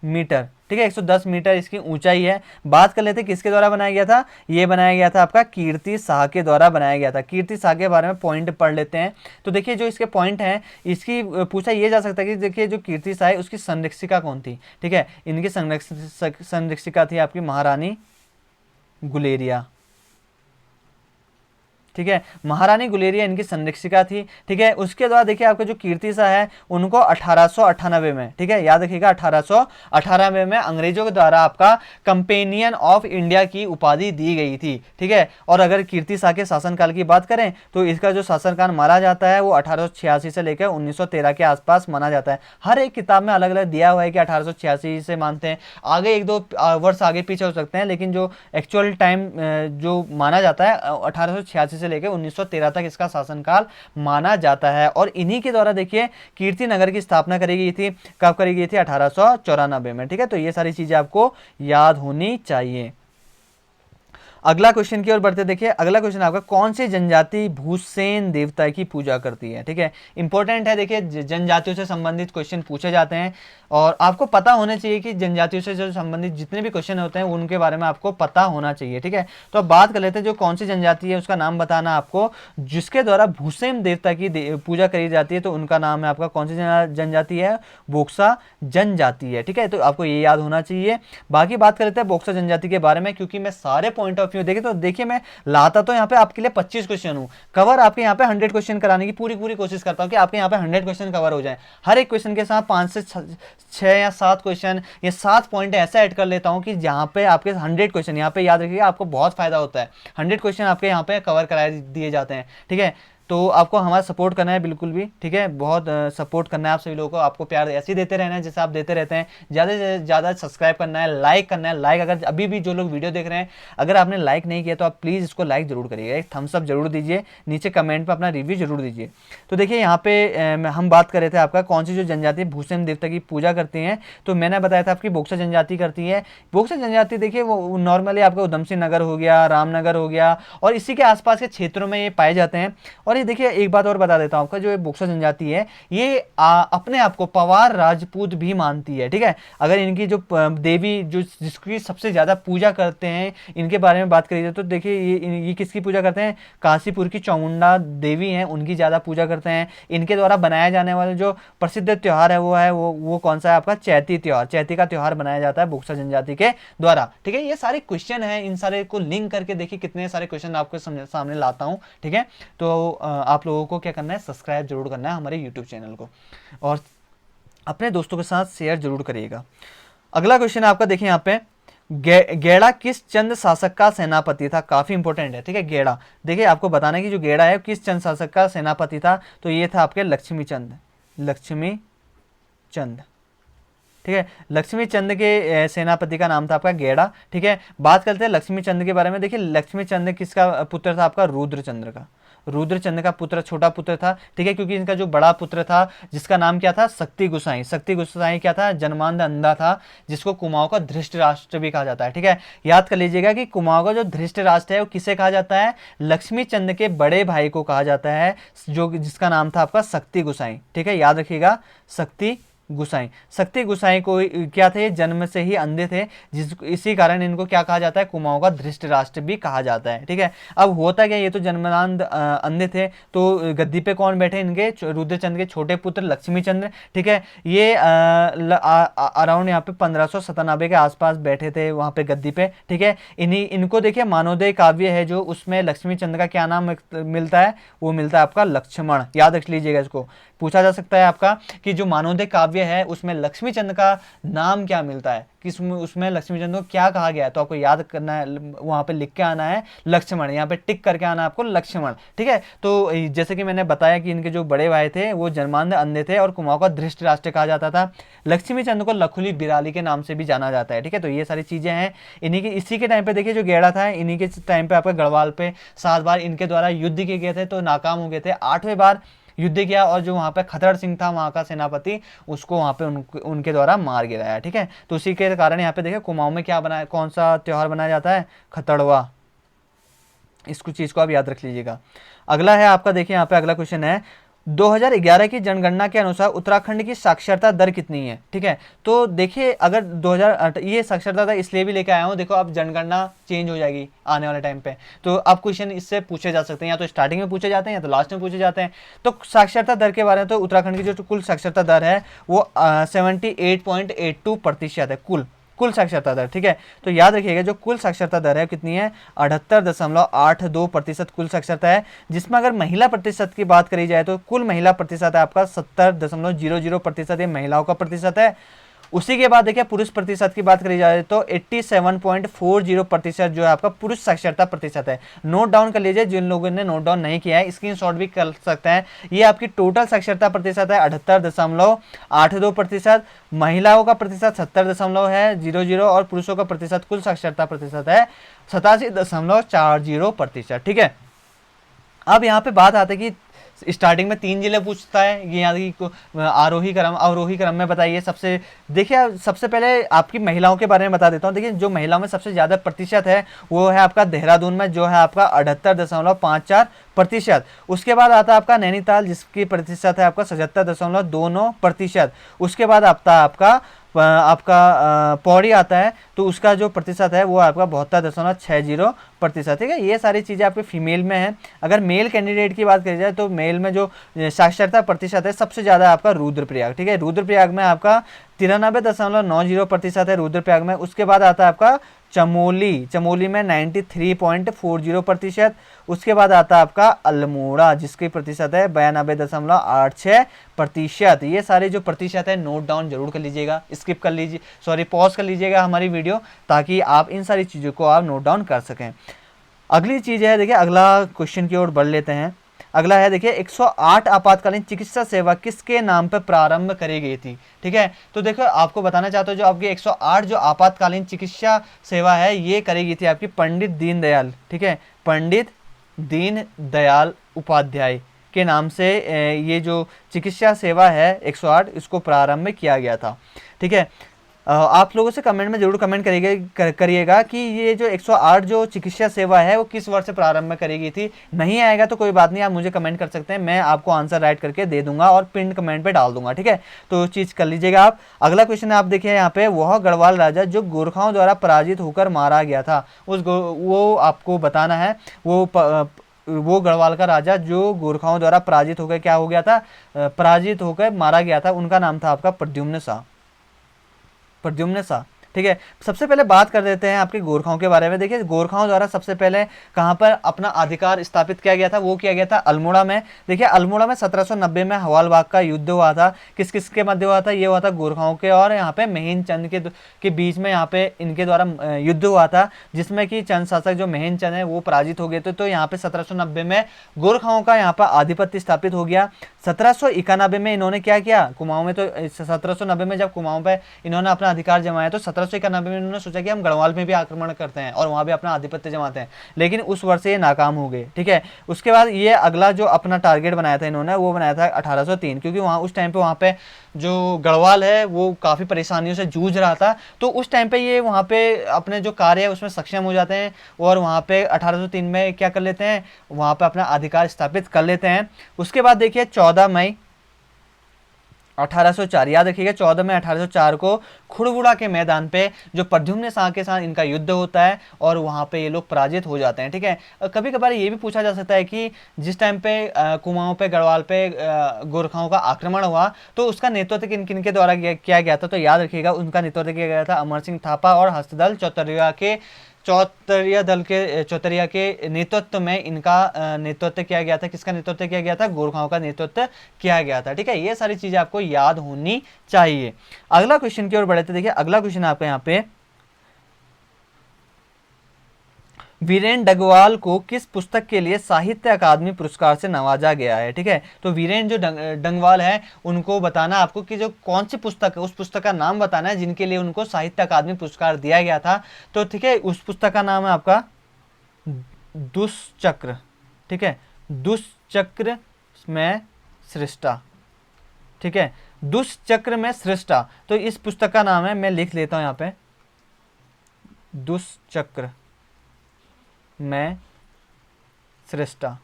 मीटर। ठीक है, 110 मीटर इसकी ऊंचाई है। बात कर लेते हैं किसके द्वारा बनाया गया था, ये बनाया गया था आपका कीर्ति शाह के द्वारा बनाया गया था। कीर्ति शाह के बारे में पॉइंट पढ़ लेते हैं। तो देखिए जो इसके पॉइंट हैं, इसकी पूछा ये जा सकता है कि देखिए जो कीर्ति शाह है उसकी संरक्षिका कौन थी। ठीक है, इनकी संरक्षिका थी आपकी महारानी गुलेरिया। ठीक है, महारानी गुलेरिया इनकी संरक्षिका थी। ठीक है, उसके बाद देखिए आपका जो कीर्ति शाह है, उनको 1898 में, ठीक है याद रखिएगा, 1898 में अंग्रेजों के द्वारा आपका कंपेनियन ऑफ इंडिया की उपाधि दी गई थी। ठीक है, और अगर कीर्ति शाह के शासनकाल की बात करें तो इसका जो शासनकाल माना जाता है वो 1886 से लेकर 1913 के आसपास माना जाता है। हर एक किताब में अलग अलग दिया हुआ है कि 1886 से मानते हैं, आगे एक दो वर्ष आगे पीछे हो सकते हैं, लेकिन जो एक्चुअल टाइम जो माना जाता है 1886 से लेकर 1913 तक इसका शासनकाल माना जाता है। और इन्हीं के द्वारा देखिए कीर्ति नगर की स्थापना करी गई थी। कब करी गई थी, 1894 में। ठीक है, तो ये सारी चीजें आपको याद होनी चाहिए। अगला क्वेश्चन की ओर बढ़ते, देखिए अगला क्वेश्चन आपका, कौन सी जनजाति भूसेन देवता की पूजा करती है। ठीक है, इंपॉर्टेंट है। देखिए जनजातियों से संबंधित क्वेश्चन पूछे जाते हैं और आपको पता होना चाहिए कि जनजातियों से जो संबंधित जितने भी क्वेश्चन होते हैं उनके बारे में आपको पता होना चाहिए। ठीक है, तो अब बात कर लेते हैं जो कौन सी जनजाति है उसका नाम बताना आपको, जिसके द्वारा भूसेन देवता की पूजा करी जाती है। तो उनका नाम है आपका, कौन सी जनजाति है, बोक्सा जनजाति है। ठीक है, तो आपको ये याद होना चाहिए। बाकी बात कर लेते हैं बोक्सा जनजाति के बारे में, क्योंकि मैं सारे पॉइंट ऑफ व्यू देखे तो देखिए मैं लाता तो यहाँ पे आपके लिए 25 क्वेश्चन हूँ, कवर आपके यहाँ पे 100 क्वेश्चन कराने की पूरी कोशिश करता हूँ कि आपके यहाँ पे 100 क्वेश्चन कवर हो जाए। हर एक क्वेश्चन के साथ 5 से 6 या 7 क्वेश्चन, ये 7 पॉइंट ऐसा ऐड कर लेता हूँ कि जहाँ पे आपके 100 क्वेश्चन, यहाँ पे याद रखिएगा आपको बहुत फायदा होता है। 100 क्वेश्चन आपके यहाँ पे कवर करा दिए जाते हैं। ठीक है, तो आपको हमारा सपोर्ट करना है बिल्कुल भी। ठीक है, बहुत सपोर्ट करना है आप सभी लोगों को, आपको प्यार ऐसे ही देते रहना है जैसे आप देते रहते हैं। ज़्यादा से ज़्यादा सब्सक्राइब करना है, लाइक करना है। लाइक अगर अभी भी जो लोग वीडियो देख रहे हैं, अगर आपने लाइक नहीं किया तो आप प्लीज़ इसको लाइक जरूर करिएगा, एक थम्स अप जरूर दीजिए, नीचे कमेंट पर अपना रिव्यू जरूर दीजिए। तो देखिए यहाँ पे हम बात कर रहे थे आपका कौन सी जो जनजाति भूसेन देवता की पूजा करती हैं, तो मैंने बताया था आपकी बोक्सा जनजाति करती है। बोक्सा जनजाति देखिए वो नॉर्मली आपका उधम सिंह नगर हो गया, रामनगर हो गया और इसी के आसपास के क्षेत्रों में ये पाए जाते हैं। और ये देखिए एक बात और बता देता हूं आपका, जो ये बोक्सा जनजाति है ये अपने आप को पवार राजपूत भी मानती है। ठीक है, अगर इनकी जो देवी जो जिसकी सबसे ज्यादा पूजा करते हैं इनके बारे में बात करी जाए तो देखिए ये किसकी पूजा करते हैं, काशीपुर की चामुंडा देवी हैं, उनकी ज्यादा पूजा करते हैं। इनके द्वारा बनाया जाने वाला जो प्रसिद्ध त्योहार है वो कौन सा है आपका, चैती त्योहार। चैती का त्योहार बनाया जाता है बोक्सा जनजाति के द्वारा। ठीक है, ये सारे क्वेश्चन है, इन सारे को लिंक करके देखिए कितने सारे क्वेश्चन आपके सामने लाता हूं। ठीक है, तो आप लोगों को क्या करना है, सब्सक्राइब जरूर करना है हमारे यूट्यूब चैनल को और अपने दोस्तों के साथ शेयर जरूर करिएगा। अगला क्वेश्चन आपका देखिए यहाँ पे, गेड़ा किस चंद शासक का सेनापति था। काफी इंपॉर्टेंट है। ठीक है, गेड़ा देखिए आपको बताना है कि जो गेड़ा है किस चंद शासक का सेनापति था, तो ये था आपके लक्ष्मी चंद। ठीक है, लक्ष्मी चंद के सेनापति का नाम था आपका गेड़ा। ठीक है, बात करते हैं लक्ष्मी चंद के बारे में। देखिए लक्ष्मी चंद किसका पुत्र था आपका, रुद्रचंद्र का। रुद्रचंद का पुत्र, छोटा पुत्र था, ठीक है, क्योंकि इनका जो बड़ा पुत्र था जिसका नाम क्या था, शक्ति गोसाई। शक्ति गोसाई क्या था, जन्मांध अंधा था, जिसको कुमाऊं का धृष्टराष्ट्र भी कहा जाता है, ठीक है। याद कर लीजिएगा कि कुमाऊं का जो धृष्टराष्ट्र है वो किसे कहा जाता है, लक्ष्मी चंद के बड़े भाई को कहा जाता है, जो जिसका नाम था आपका शक्ति गोसाई, ठीक है, याद रखिएगा, शक्ति गुसाई। शक्ति गुसाई को क्या थे, जन्म से ही अंधे थे, इसी कारण इनको क्या कहा जाता है, कुमाऊं का धृष्टराष्ट्र भी कहा जाता है, ठीक है। अब होता क्या, ये तो जन्मनांद अंधे थे, तो गद्दी पे कौन बैठे, इनके रुद्रचंद के छोटे पुत्र लक्ष्मी चंद्र, ठीक है। ये अराउंड यहाँ पे 1597 के आसपास बैठे थे वहाँ पे गद्दी पे, ठीक है। इनको देखिए मानवोदय काव्य है जो, उसमें लक्ष्मी चंद्र का क्या नाम मिलता है, वो मिलता है आपका लक्ष्मण। याद रख लीजिएगा, इसको पूछा जा सकता है आपका कि जो मानवोदय काव्य है उसमें लक्ष्मी चंद का नाम क्या मिलता है, किस उसमें लक्ष्मी चंद को क्या कहा गया है, तो आपको याद करना है, वहां पे लिख के आना है लक्ष्मण, यहाँ पे टिक करके आना है आपको लक्ष्मण, ठीक है। तो जैसे कि मैंने बताया कि इनके जो बड़े भाई थे वो जन्मांध अंधे थे और कुमाऊं का धृष्टराष्ट्र कहा जाता था। लक्ष्मी चंद को लखुली बिराली के नाम से भी जाना जाता है, ठीक है। तो ये सारी चीजें हैं इन्हीं की। इसी के टाइम पे देखिए जो गेड़ा था, इन्हीं के टाइम पे आपका गढ़वाल पे 7 बार इनके द्वारा युद्ध किए गए थे, तो नाकाम हो गए थे। 8वें बार युद्ध किया और जो वहाँ पे खतड़ सिंह था वहाँ का सेनापति, उसको वहाँ पे उनके द्वारा मार गिराया, ठीक है। तो उसी के कारण यहाँ पे देखिए कुमाऊं में क्या बनाया, कौन सा त्योहार बनाया जाता है, खतड़वा। इसको चीज को आप याद रख लीजिएगा। अगला है आपका, देखिए यहाँ पे अगला क्वेश्चन है, 2011 की जनगणना के अनुसार उत्तराखंड की साक्षरता दर कितनी है, ठीक है। तो देखिए अगर 2008 ये साक्षरता दर इसलिए भी लेके आया हूँ, देखो अब जनगणना चेंज हो जाएगी आने वाले टाइम पे, तो अब क्वेश्चन इससे पूछे जा सकते हैं, या तो स्टार्टिंग में पूछे जाते हैं या तो लास्ट में पूछे जाते हैं। तो साक्षरता दर के बारे में, तो उत्तराखंड की जो कुल साक्षरता दर है वो 78.82% है, कुल साक्षरता दर, ठीक है। तो याद रखिएगा जो कुल साक्षरता दर है कितनी है, 78.82% कुल साक्षरता है, जिसमें अगर महिला प्रतिशत की बात करी जाए तो कुल महिला प्रतिशत है आपका 70.00% ये महिलाओं का प्रतिशत है। उसी के बाद देखिए पुरुष प्रतिशत की बात करी जाए तो 87.40% जो है आपका पुरुष साक्षरता प्रतिशत है। नोट डाउन कर लीजिए, जिन लोगों ने नोट डाउन नहीं किया है स्क्रीनशॉट भी कर सकते हैं। ये आपकी टोटल साक्षरता प्रतिशत है 78.82%, महिलाओं का प्रतिशत 70.00 और पुरुषों का प्रतिशत कुल साक्षरता प्रतिशत है 87.40%, ठीक है। अब यहाँ पे बात आती है कि स्टार्टिंग में 3 जिले पूछता है, ये यहाँ की आरोही क्रम अवरोही क्रम में बताइए। देखिए सबसे पहले आपकी महिलाओं के बारे में बता देता हूँ। देखिए जो महिलाओं में सबसे ज़्यादा प्रतिशत है वो है आपका देहरादून में, जो है आपका 78.54%। उसके बाद आता है आपका नैनीताल, जिसकी प्रतिशत है आपका 77.29%। उसके बाद आता है आपका पौड़ी आता है, तो उसका जो प्रतिशत है वो आपका 72.60%, ठीक है। ये सारी चीज़ें आपके फीमेल में है। अगर मेल कैंडिडेट की बात करी जाए तो मेल में जो साक्षरता प्रतिशत है सबसे ज़्यादा आपका रुद्रप्रयाग, ठीक है। रुद्रप्रयाग में आपका 93.90% है रुद्रप्रयाग में। उसके बाद आता है आपका चमोली में 93.40%। उसके बाद आता है आपका अल्मोड़ा, जिसकी प्रतिशत है 92.86%। ये सारे जो प्रतिशत है नोट डाउन जरूर कर लीजिएगा, स्किप कर लीजिए, सॉरी पॉज कर लीजिएगा हमारी वीडियो, ताकि आप इन सारी चीज़ों को आप नोट डाउन कर सकें। अगली चीज़ है, देखिए अगला क्वेश्चन की ओर बढ़ लेते हैं। अगला है देखिए 108 आपातकालीन चिकित्सा सेवा किसके नाम पर प्रारंभ करी गई थी, ठीक है। तो देखो आपको बताना चाहता हूँ, जो आपकी 108 जो आपातकालीन चिकित्सा सेवा है ये करी गई थी आपकी पंडित दीनदयाल, ठीक है, पंडित दीनदयाल उपाध्याय के नाम से ये जो चिकित्सा सेवा है 108 इसको प्रारंभ किया गया था, ठीक है। आप लोगों से कमेंट में जरूर कमेंट करिएगा कि ये जो 108 जो चिकित्सा सेवा है वो किस वर्ष से प्रारंभ में करी गई थी। नहीं आएगा तो कोई बात नहीं, आप मुझे कमेंट कर सकते हैं, मैं आपको आंसर राइट करके दे दूंगा और पिन कमेंट पे डाल दूंगा, ठीक है। तो चीज़ कर लीजिएगा आप। अगला क्वेश्चन आप देखिए यहाँ पे, वह गढ़वाल राजा जो गोरखाओं द्वारा पराजित होकर मारा गया था, वो आपको बताना है। वो गढ़वाल का राजा जो गोरखाओं द्वारा पराजित होकर क्या हो गया था, पराजित होकर मारा गया था, उनका नाम था आपका प्रद्युम्न शाह, ठीक है। सबसे पहले बात कर देते हैं आपके गोरखाओं के बारे में। देखिए गोरखाओं द्वारा सबसे पहले कहां पर अपना अधिकार स्थापित किया गया था, वो किया गया था अल्मोड़ा में। देखिए अल्मोड़ा में 1790 में हवालबाग का युद्ध हुआ था। किस किस के मध्य हुआ था, ये हुआ था गोरखाओं के और यहाँ पे महीन चंद के बीच में यहाँ पे इनके द्वारा युद्ध हुआ था, जिसमें कि चंद शासक जो महीन चंद है वो पराजित हो गए थे। तो यहाँ पे 1790 में गोरखाओं का यहाँ पर आधिपत्य स्थापित हो गया। 1791 में इन्होंने क्या किया कुमाऊं में, तो 1790 में जब कुमाऊं पे इन्होंने अपना अधिकार जमाया तो 1791 1891 में इन्होंने सोचा कि हम गढ़वाल में भी आक्रमण करते हैं और वहाँ भी अपना आधिपत्य जमाते हैं, लेकिन उस वर्ष ये नाकाम हो गए। ठीक है, उसके बाद ये अगला जो अपना टारगेट बनाया था इन्होंने, वो बनाया था 1803, क्योंकि वहाँ उस टाइम पे वहाँ पे जो गढ़वाल है वो काफ़ी परेशानियों से जूझ रहा था। तो उस टाइम पे ये वहाँ पे अपने जो कार्य है उसमें सक्षम हो जाते हैं और वहाँ पे 1803 में क्या कर लेते हैं, वहाँ पे अपना अधिकार स्थापित कर लेते हैं। उसके बाद देखिए 14 मई 1804, याद रखिएगा 14 मई 1804 को खुड़बुड़ा के मैदान पे जो प्रद्युम्न शाह के साथ इनका युद्ध होता है और वहाँ पे ये लोग पराजित हो जाते हैं। ठीक है, कभी कभार ये भी पूछा जा सकता है कि जिस टाइम पे कुमाऊं पे, गढ़वाल पे गोरखाओं का आक्रमण हुआ तो उसका नेतृत्व किन किन के द्वारा किया गया था, तो याद रखिएगा उनका नेतृत्व किया गया था अमर सिंह थापा और हस्तदल चौतरिया के नेतृत्व में इनका नेतृत्व किया गया था। किसका नेतृत्व किया गया था? गोरखाओं का नेतृत्व किया गया था। ठीक है, ये सारी चीजें आपको याद होनी चाहिए। अगला क्वेश्चन की ओर बढ़े तो देखिए अगला क्वेश्चन आपका यहाँ पे, वीरेंद्र डगवाल को किस पुस्तक के लिए साहित्य अकादमी पुरस्कार से नवाजा गया है? ठीक है, तो वीरेंद्र जो डंगवाल है उनको बताना आपको कि जो कौन सी पुस्तक है, उस पुस्तक का नाम बताना है जिनके लिए उनको साहित्य अकादमी पुरस्कार दिया गया था। तो ठीक है, उस पुस्तक का नाम है आपका दुष्चक्र। ठीक है, दुष्चक्र में सृष्टा। ठीक है, दुष्चक्र में सृष्टा, तो इस पुस्तक का नाम है, मैं लिख लेता हूं यहां पे, दुष्चक्र में सृष्टा।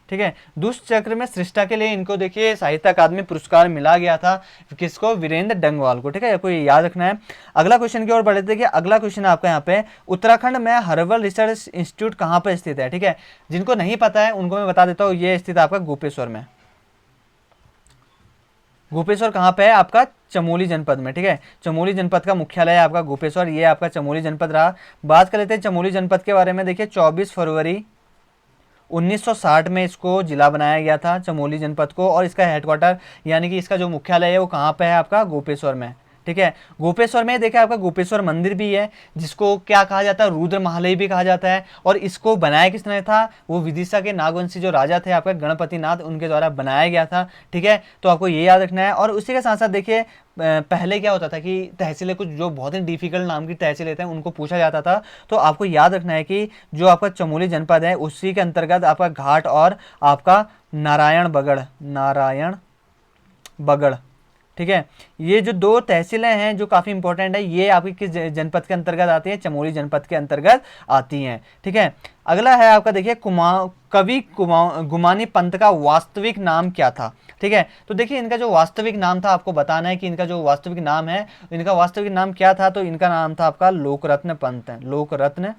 ठीक है, दुष्चक्र में सृष्टा के लिए इनको देखिए साहित्य अकादमी पुरस्कार मिला गया था। किसको? वीरेंद्र डंगवाल को। ठीक है, कोई याद रखना है। अगला क्वेश्चन की ओर बढ़े देखिए अगला क्वेश्चन आपका यहाँ पे, उत्तराखंड में हर्बल रिसर्च इंस्टीट्यूट कहाँ पर स्थित है? ठीक है, जिनको नहीं पता है उनको मैं बता देता हूँ, ये स्थित आपका गोपेश्वर में। गोपेश्वर कहाँ पे है? आपका चमोली जनपद में। ठीक है, चमोली जनपद का मुख्यालय है आपका गोपेश्वर, ये आपका चमोली जनपद रहा। बात कर लेते हैं चमोली जनपद के बारे में। देखिए 24 फरवरी 1960 में इसको जिला बनाया गया था चमोली जनपद को, और इसका हेडक्वार्टर यानी कि इसका जो मुख्यालय है वो कहाँ पे है? आपका गोपेश्वर में। ठीक है, गोपेश्वर में देखिए आपका गोपेश्वर मंदिर भी है जिसको क्या कहा जाता है? रुद्र महालय भी कहा जाता है। और इसको बनाया किसने था? वो विदिशा के नागवंशी जो राजा थे आपका गणपति नाथ, उनके द्वारा बनाया गया था। ठीक है, तो आपको ये याद रखना है। और उसी के साथ साथ देखिए पहले क्या होता था कि तहसीलें, कुछ जो बहुत ही डिफिकल्ट नाम की तहसीलें थे उनको पूछा जाता था। तो आपको याद रखना है कि जो आपका चमोली जनपद है उसी के अंतर्गत आपका घाट और आपका नारायण बगड़। ठीक है, ये जो दो तहसीलें हैं जो काफ़ी इंपॉर्टेंट है, ये आपकी किस जनपद के अंतर्गत आती है? चमोली जनपद के अंतर्गत आती हैं। ठीक है, अगला है आपका देखिए कवि गुमानी पंत का वास्तविक नाम क्या था? ठीक है, तो देखिए इनका जो वास्तविक नाम था आपको बताना है कि इनका जो वास्तविक नाम है, इनका वास्तविक नाम क्या था? तो इनका नाम था आपका लोकरत्न पंत है, लोकरत्न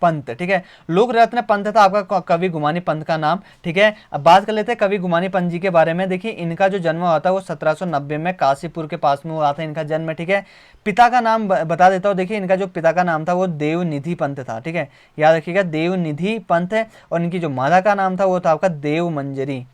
पंत। ठीक है, लोकरत्न पंत था आपका कवि गुमानी पंत का नाम। ठीक है, अब बात कर लेते हैं कवि गुमानी पंत जी के बारे में। देखिए इनका जो जन्म हुआ था वो 1790 में काशीपुर के पास में हुआ था इनका जन्म। ठीक है, पिता का नाम बता देता हूँ। देखिए इनका जो पिता का नाम था वो देवनिधि पंत था। ठीक है, याद रखिएगा देवनिधि पंत है। और इनकी जो माता का नाम था वो था आपका देव मंजरी।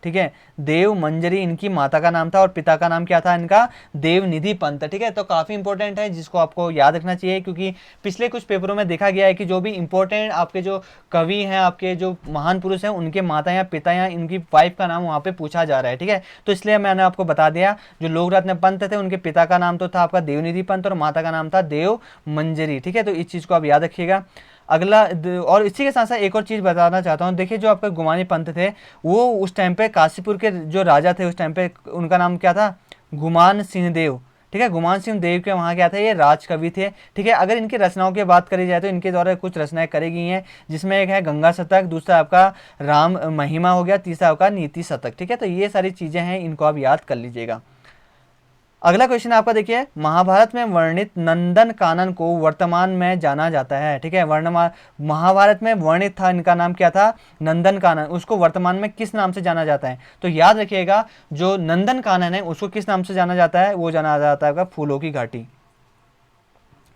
ठीक है, देव मंजरी इनकी माता का नाम था और पिता का नाम क्या था इनका? देवनिधि पंत। ठीक है, तो काफ़ी इंपॉर्टेंट है जिसको आपको याद रखना चाहिए, क्योंकि पिछले कुछ पेपरों में देखा गया है कि जो भी इंपॉर्टेंट आपके जो कवि हैं, आपके जो महान पुरुष हैं, उनके माता या पिता या इनकी वाइफ का नाम वहाँ पे पूछा जा रहा है। ठीक है, तो इसलिए मैंने आपको बता दिया, जो लोकरत्न पंत थे उनके पिता का नाम तो था आपका देवनिधि पंत और माता का नाम था देव मंजरी। ठीक है, तो इस चीज़ को आप याद रखिएगा। अगला, और इसी के साथ साथ एक और चीज़ बताना चाहता हूँ। देखिए जो आपके गुमानी पंत थे वो उस टाइम पे काशीपुर के जो राजा थे उस टाइम पे, उनका नाम क्या था? गुमान सिंह देव। ठीक है, गुमान सिंह देव के वहाँ क्या थे? ये राजकवि थे। ठीक है, अगर इनकी रचनाओं की बात करी जाए तो इनके द्वारा कुछ रचनाएं करी गई हैं, जिसमें एक है गंगा शतक, दूसरा आपका राम महिमा हो गया, तीसरा आपका नीति शतक। ठीक है, तो ये सारी चीज़ें हैं, इनको आप याद कर लीजिएगा। अगला क्वेश्चन आपका देखिए, महाभारत में वर्णित नंदन कानन को वर्तमान में जाना जाता है। ठीक है, महाभारत में वर्णित था, इनका नाम क्या था? नंदन कानन। उसको वर्तमान में किस नाम से जाना जाता है? तो याद रखिएगा जो नंदन कानन है उसको किस नाम से जाना जाता है? वो जाना जाता है फूलों की घाटी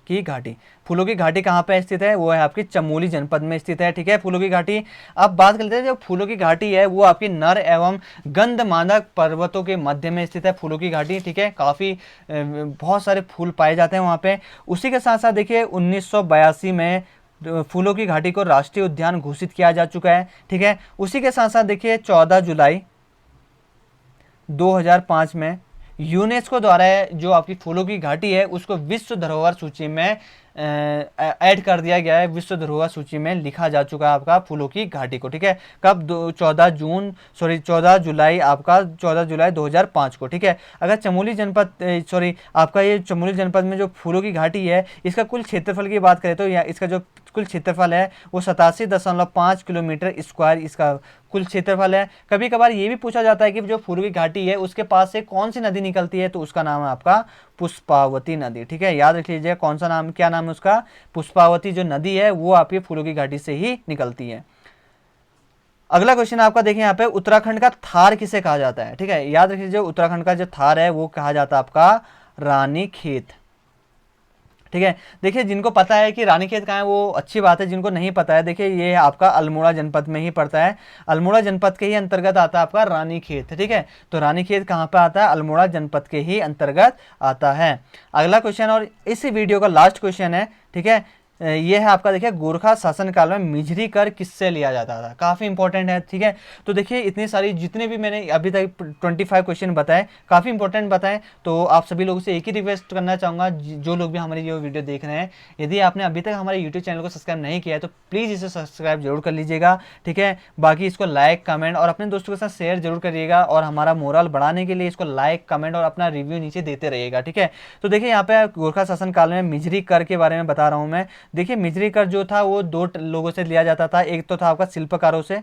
की घाटी। फूलों की घाटी कहाँ पे स्थित है? वो है आपकी चमोली जनपद में स्थित है। ठीक है, फूलों की घाटी। अब बात कर लेते हैं, जो फूलों की घाटी है वो आपकी नर एवं गंधमादक पर्वतों के मध्य में स्थित है फूलों की घाटी। ठीक है, काफ़ी बहुत सारे फूल पाए जाते हैं वहाँ पे। उसी के साथ साथ देखिए 1982 में फूलों की घाटी को राष्ट्रीय उद्यान घोषित किया जा चुका है। ठीक है, उसी के साथ साथ देखिए 14 जुलाई 2005 में यूनेस्को द्वारा जो आपकी फूलों की घाटी है उसको विश्व धरोहर सूची में ऐड कर दिया गया है, विश्व धरोहर सूची में लिखा जा चुका है आपका फूलों की घाटी को। ठीक है, कब 14 जुलाई आपका 14 जुलाई 2005 को। ठीक है, अगर चमोली जनपद आपका ये चमोली जनपद में जो फूलों की घाटी है इसका कुल क्षेत्रफल की बात करें तो इसका जो कुल क्षेत्रफल है वो 87.5 किलोमीटर स्क्वायर इसका कुल क्षेत्रफल है। कभी कभार ये भी पूछा जाता है कि जो फूलों की घाटी है उसके पास से कौन सी नदी निकलती है, तो उसका नाम है आपका पुष्पावती नदी। ठीक है, याद रख लीजिए कौन सा नाम, क्या नाम है उसका, पुष्पावती जो नदी है वो आपकी फूलों की घाटी से ही निकलती है। अगला क्वेश्चन आपका देखिए यहाँ पे, उत्तराखंड का थार किसे कहा जाता है। ठीक है, याद रख लीजिए उत्तराखंड का जो थार है वो कहा जाता है आपका रानीखेत। ठीक है, देखिए जिनको पता है कि रानीखेत कहाँ है वो अच्छी बात है, जिनको नहीं पता है देखिए ये आपका अल्मोड़ा जनपद में ही पड़ता है, अल्मोड़ा जनपद के ही अंतर्गत आता है आपका रानीखेत। ठीक है, तो रानीखेत कहाँ पे आता है, अल्मोड़ा जनपद के ही अंतर्गत आता है। अगला क्वेश्चन और इस वीडियो का लास्ट क्वेश्चन है। ठीक है, ये है आपका देखिए, गोरखा शासनकाल में मिजरी कर किससे लिया जाता था, काफ़ी इंपॉर्टेंट है। ठीक है, तो देखिए इतनी सारी जितने भी मैंने अभी तक 25 क्वेश्चन बताए काफ़ी इंपॉर्टेंट बताएं, तो आप सभी लोगों से एक ही रिक्वेस्ट करना चाहूँगा, जो लोग भी हमारी ये वीडियो देख रहे हैं, यदि आपने अभी तक हमारे यूट्यूब चैनल को सब्सक्राइब नहीं किया है तो प्लीज़ इसे सब्सक्राइब जरूर कर लीजिएगा। ठीक है, बाकी इसको लाइक कमेंट और अपने दोस्तों के साथ शेयर जरूर करिएगा, और हमारा मोरल बढ़ाने के लिए इसको लाइक कमेंट और अपना रिव्यू नीचे देते रहिएगा। ठीक है, तो देखिए यहाँ पे गोरखा शासनकाल में मिजरी कर के बारे में बता रहा हूँ मैं। देखिए मिजरी कर जो था वो दो लोगों से लिया जाता था, एक तो था आपका शिल्पकारों से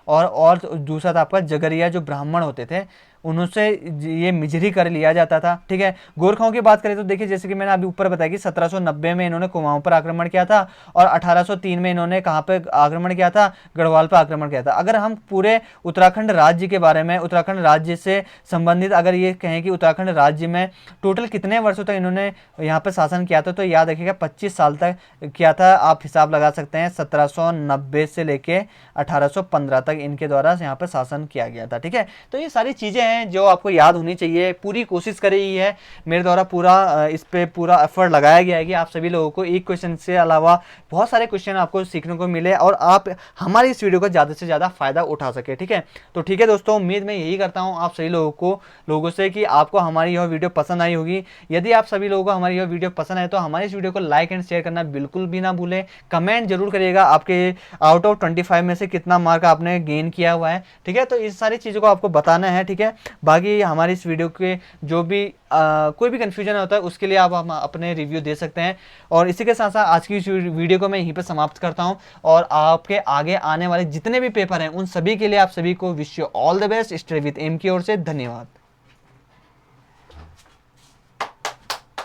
और दूसरा था आपका जगरिया जो ब्राह्मण होते थे उनसे ये मिजरी कर लिया जाता था। ठीक है, गोरखाओं की बात करें तो देखिए जैसे कि मैंने अभी ऊपर बताया कि 1790 में इन्होंने कुमाऊं पर आक्रमण किया था और 1803 में इन्होंने कहाँ पे आक्रमण किया था, गढ़वाल पर आक्रमण किया था। अगर हम पूरे उत्तराखंड राज्य के बारे में, उत्तराखंड राज्य से संबंधित अगर ये कहें कि उत्तराखंड राज्य में टोटल कितने वर्षों तक इन्होंने यहाँ पर शासन किया था, तो याद रखिएगा 25 साल तक किया था। आप हिसाब लगा सकते हैं 1790 से लेके 1815 तक इनके द्वारा यहाँ पर शासन किया गया था। ठीक है, तो ये सारी चीज़ें हैं जो आपको याद होनी चाहिए। पूरी कोशिश करी है मेरे द्वारा, पूरा इस पे पूरा एफर्ट लगाया गया है कि आप सभी लोगों को एक क्वेश्चन से अलावा बहुत सारे क्वेश्चन आपको सीखने को मिले और आप हमारी इस वीडियो का ज़्यादा से ज़्यादा फायदा उठा सके। ठीक है, तो ठीक है दोस्तों, उम्मीद मैं यही करता हूँ आप सभी लोगों से कि आपको हमारी यह वीडियो पसंद आई होगी। यदि आप सभी लोगों को हमारी यह वीडियो पसंद आए तो हमारी इस वीडियो को लाइक एंड शेयर करना बिल्कुल भी ना भूलें। कमेंट जरूर करिएगा आपके आउट ऑफ 25 में से कितना मार्क आपने गेन किया हुआ है। ठीक है, तो इस सारी चीज़ों को आपको बताना है। ठीक है, बाकी हमारी इस वीडियो के जो भी कोई भी कन्फ्यूजन होता है उसके लिए आप अपने रिव्यू दे सकते हैं। और इसी के साथ साथ आज की वीडियो को मैं यहीं पर समाप्त करता हूं, और आपके आगे आने वाले जितने भी पेपर हैं उन सभी के लिए आप सभी को wish you all the best. Study with M की ओर से धन्यवाद।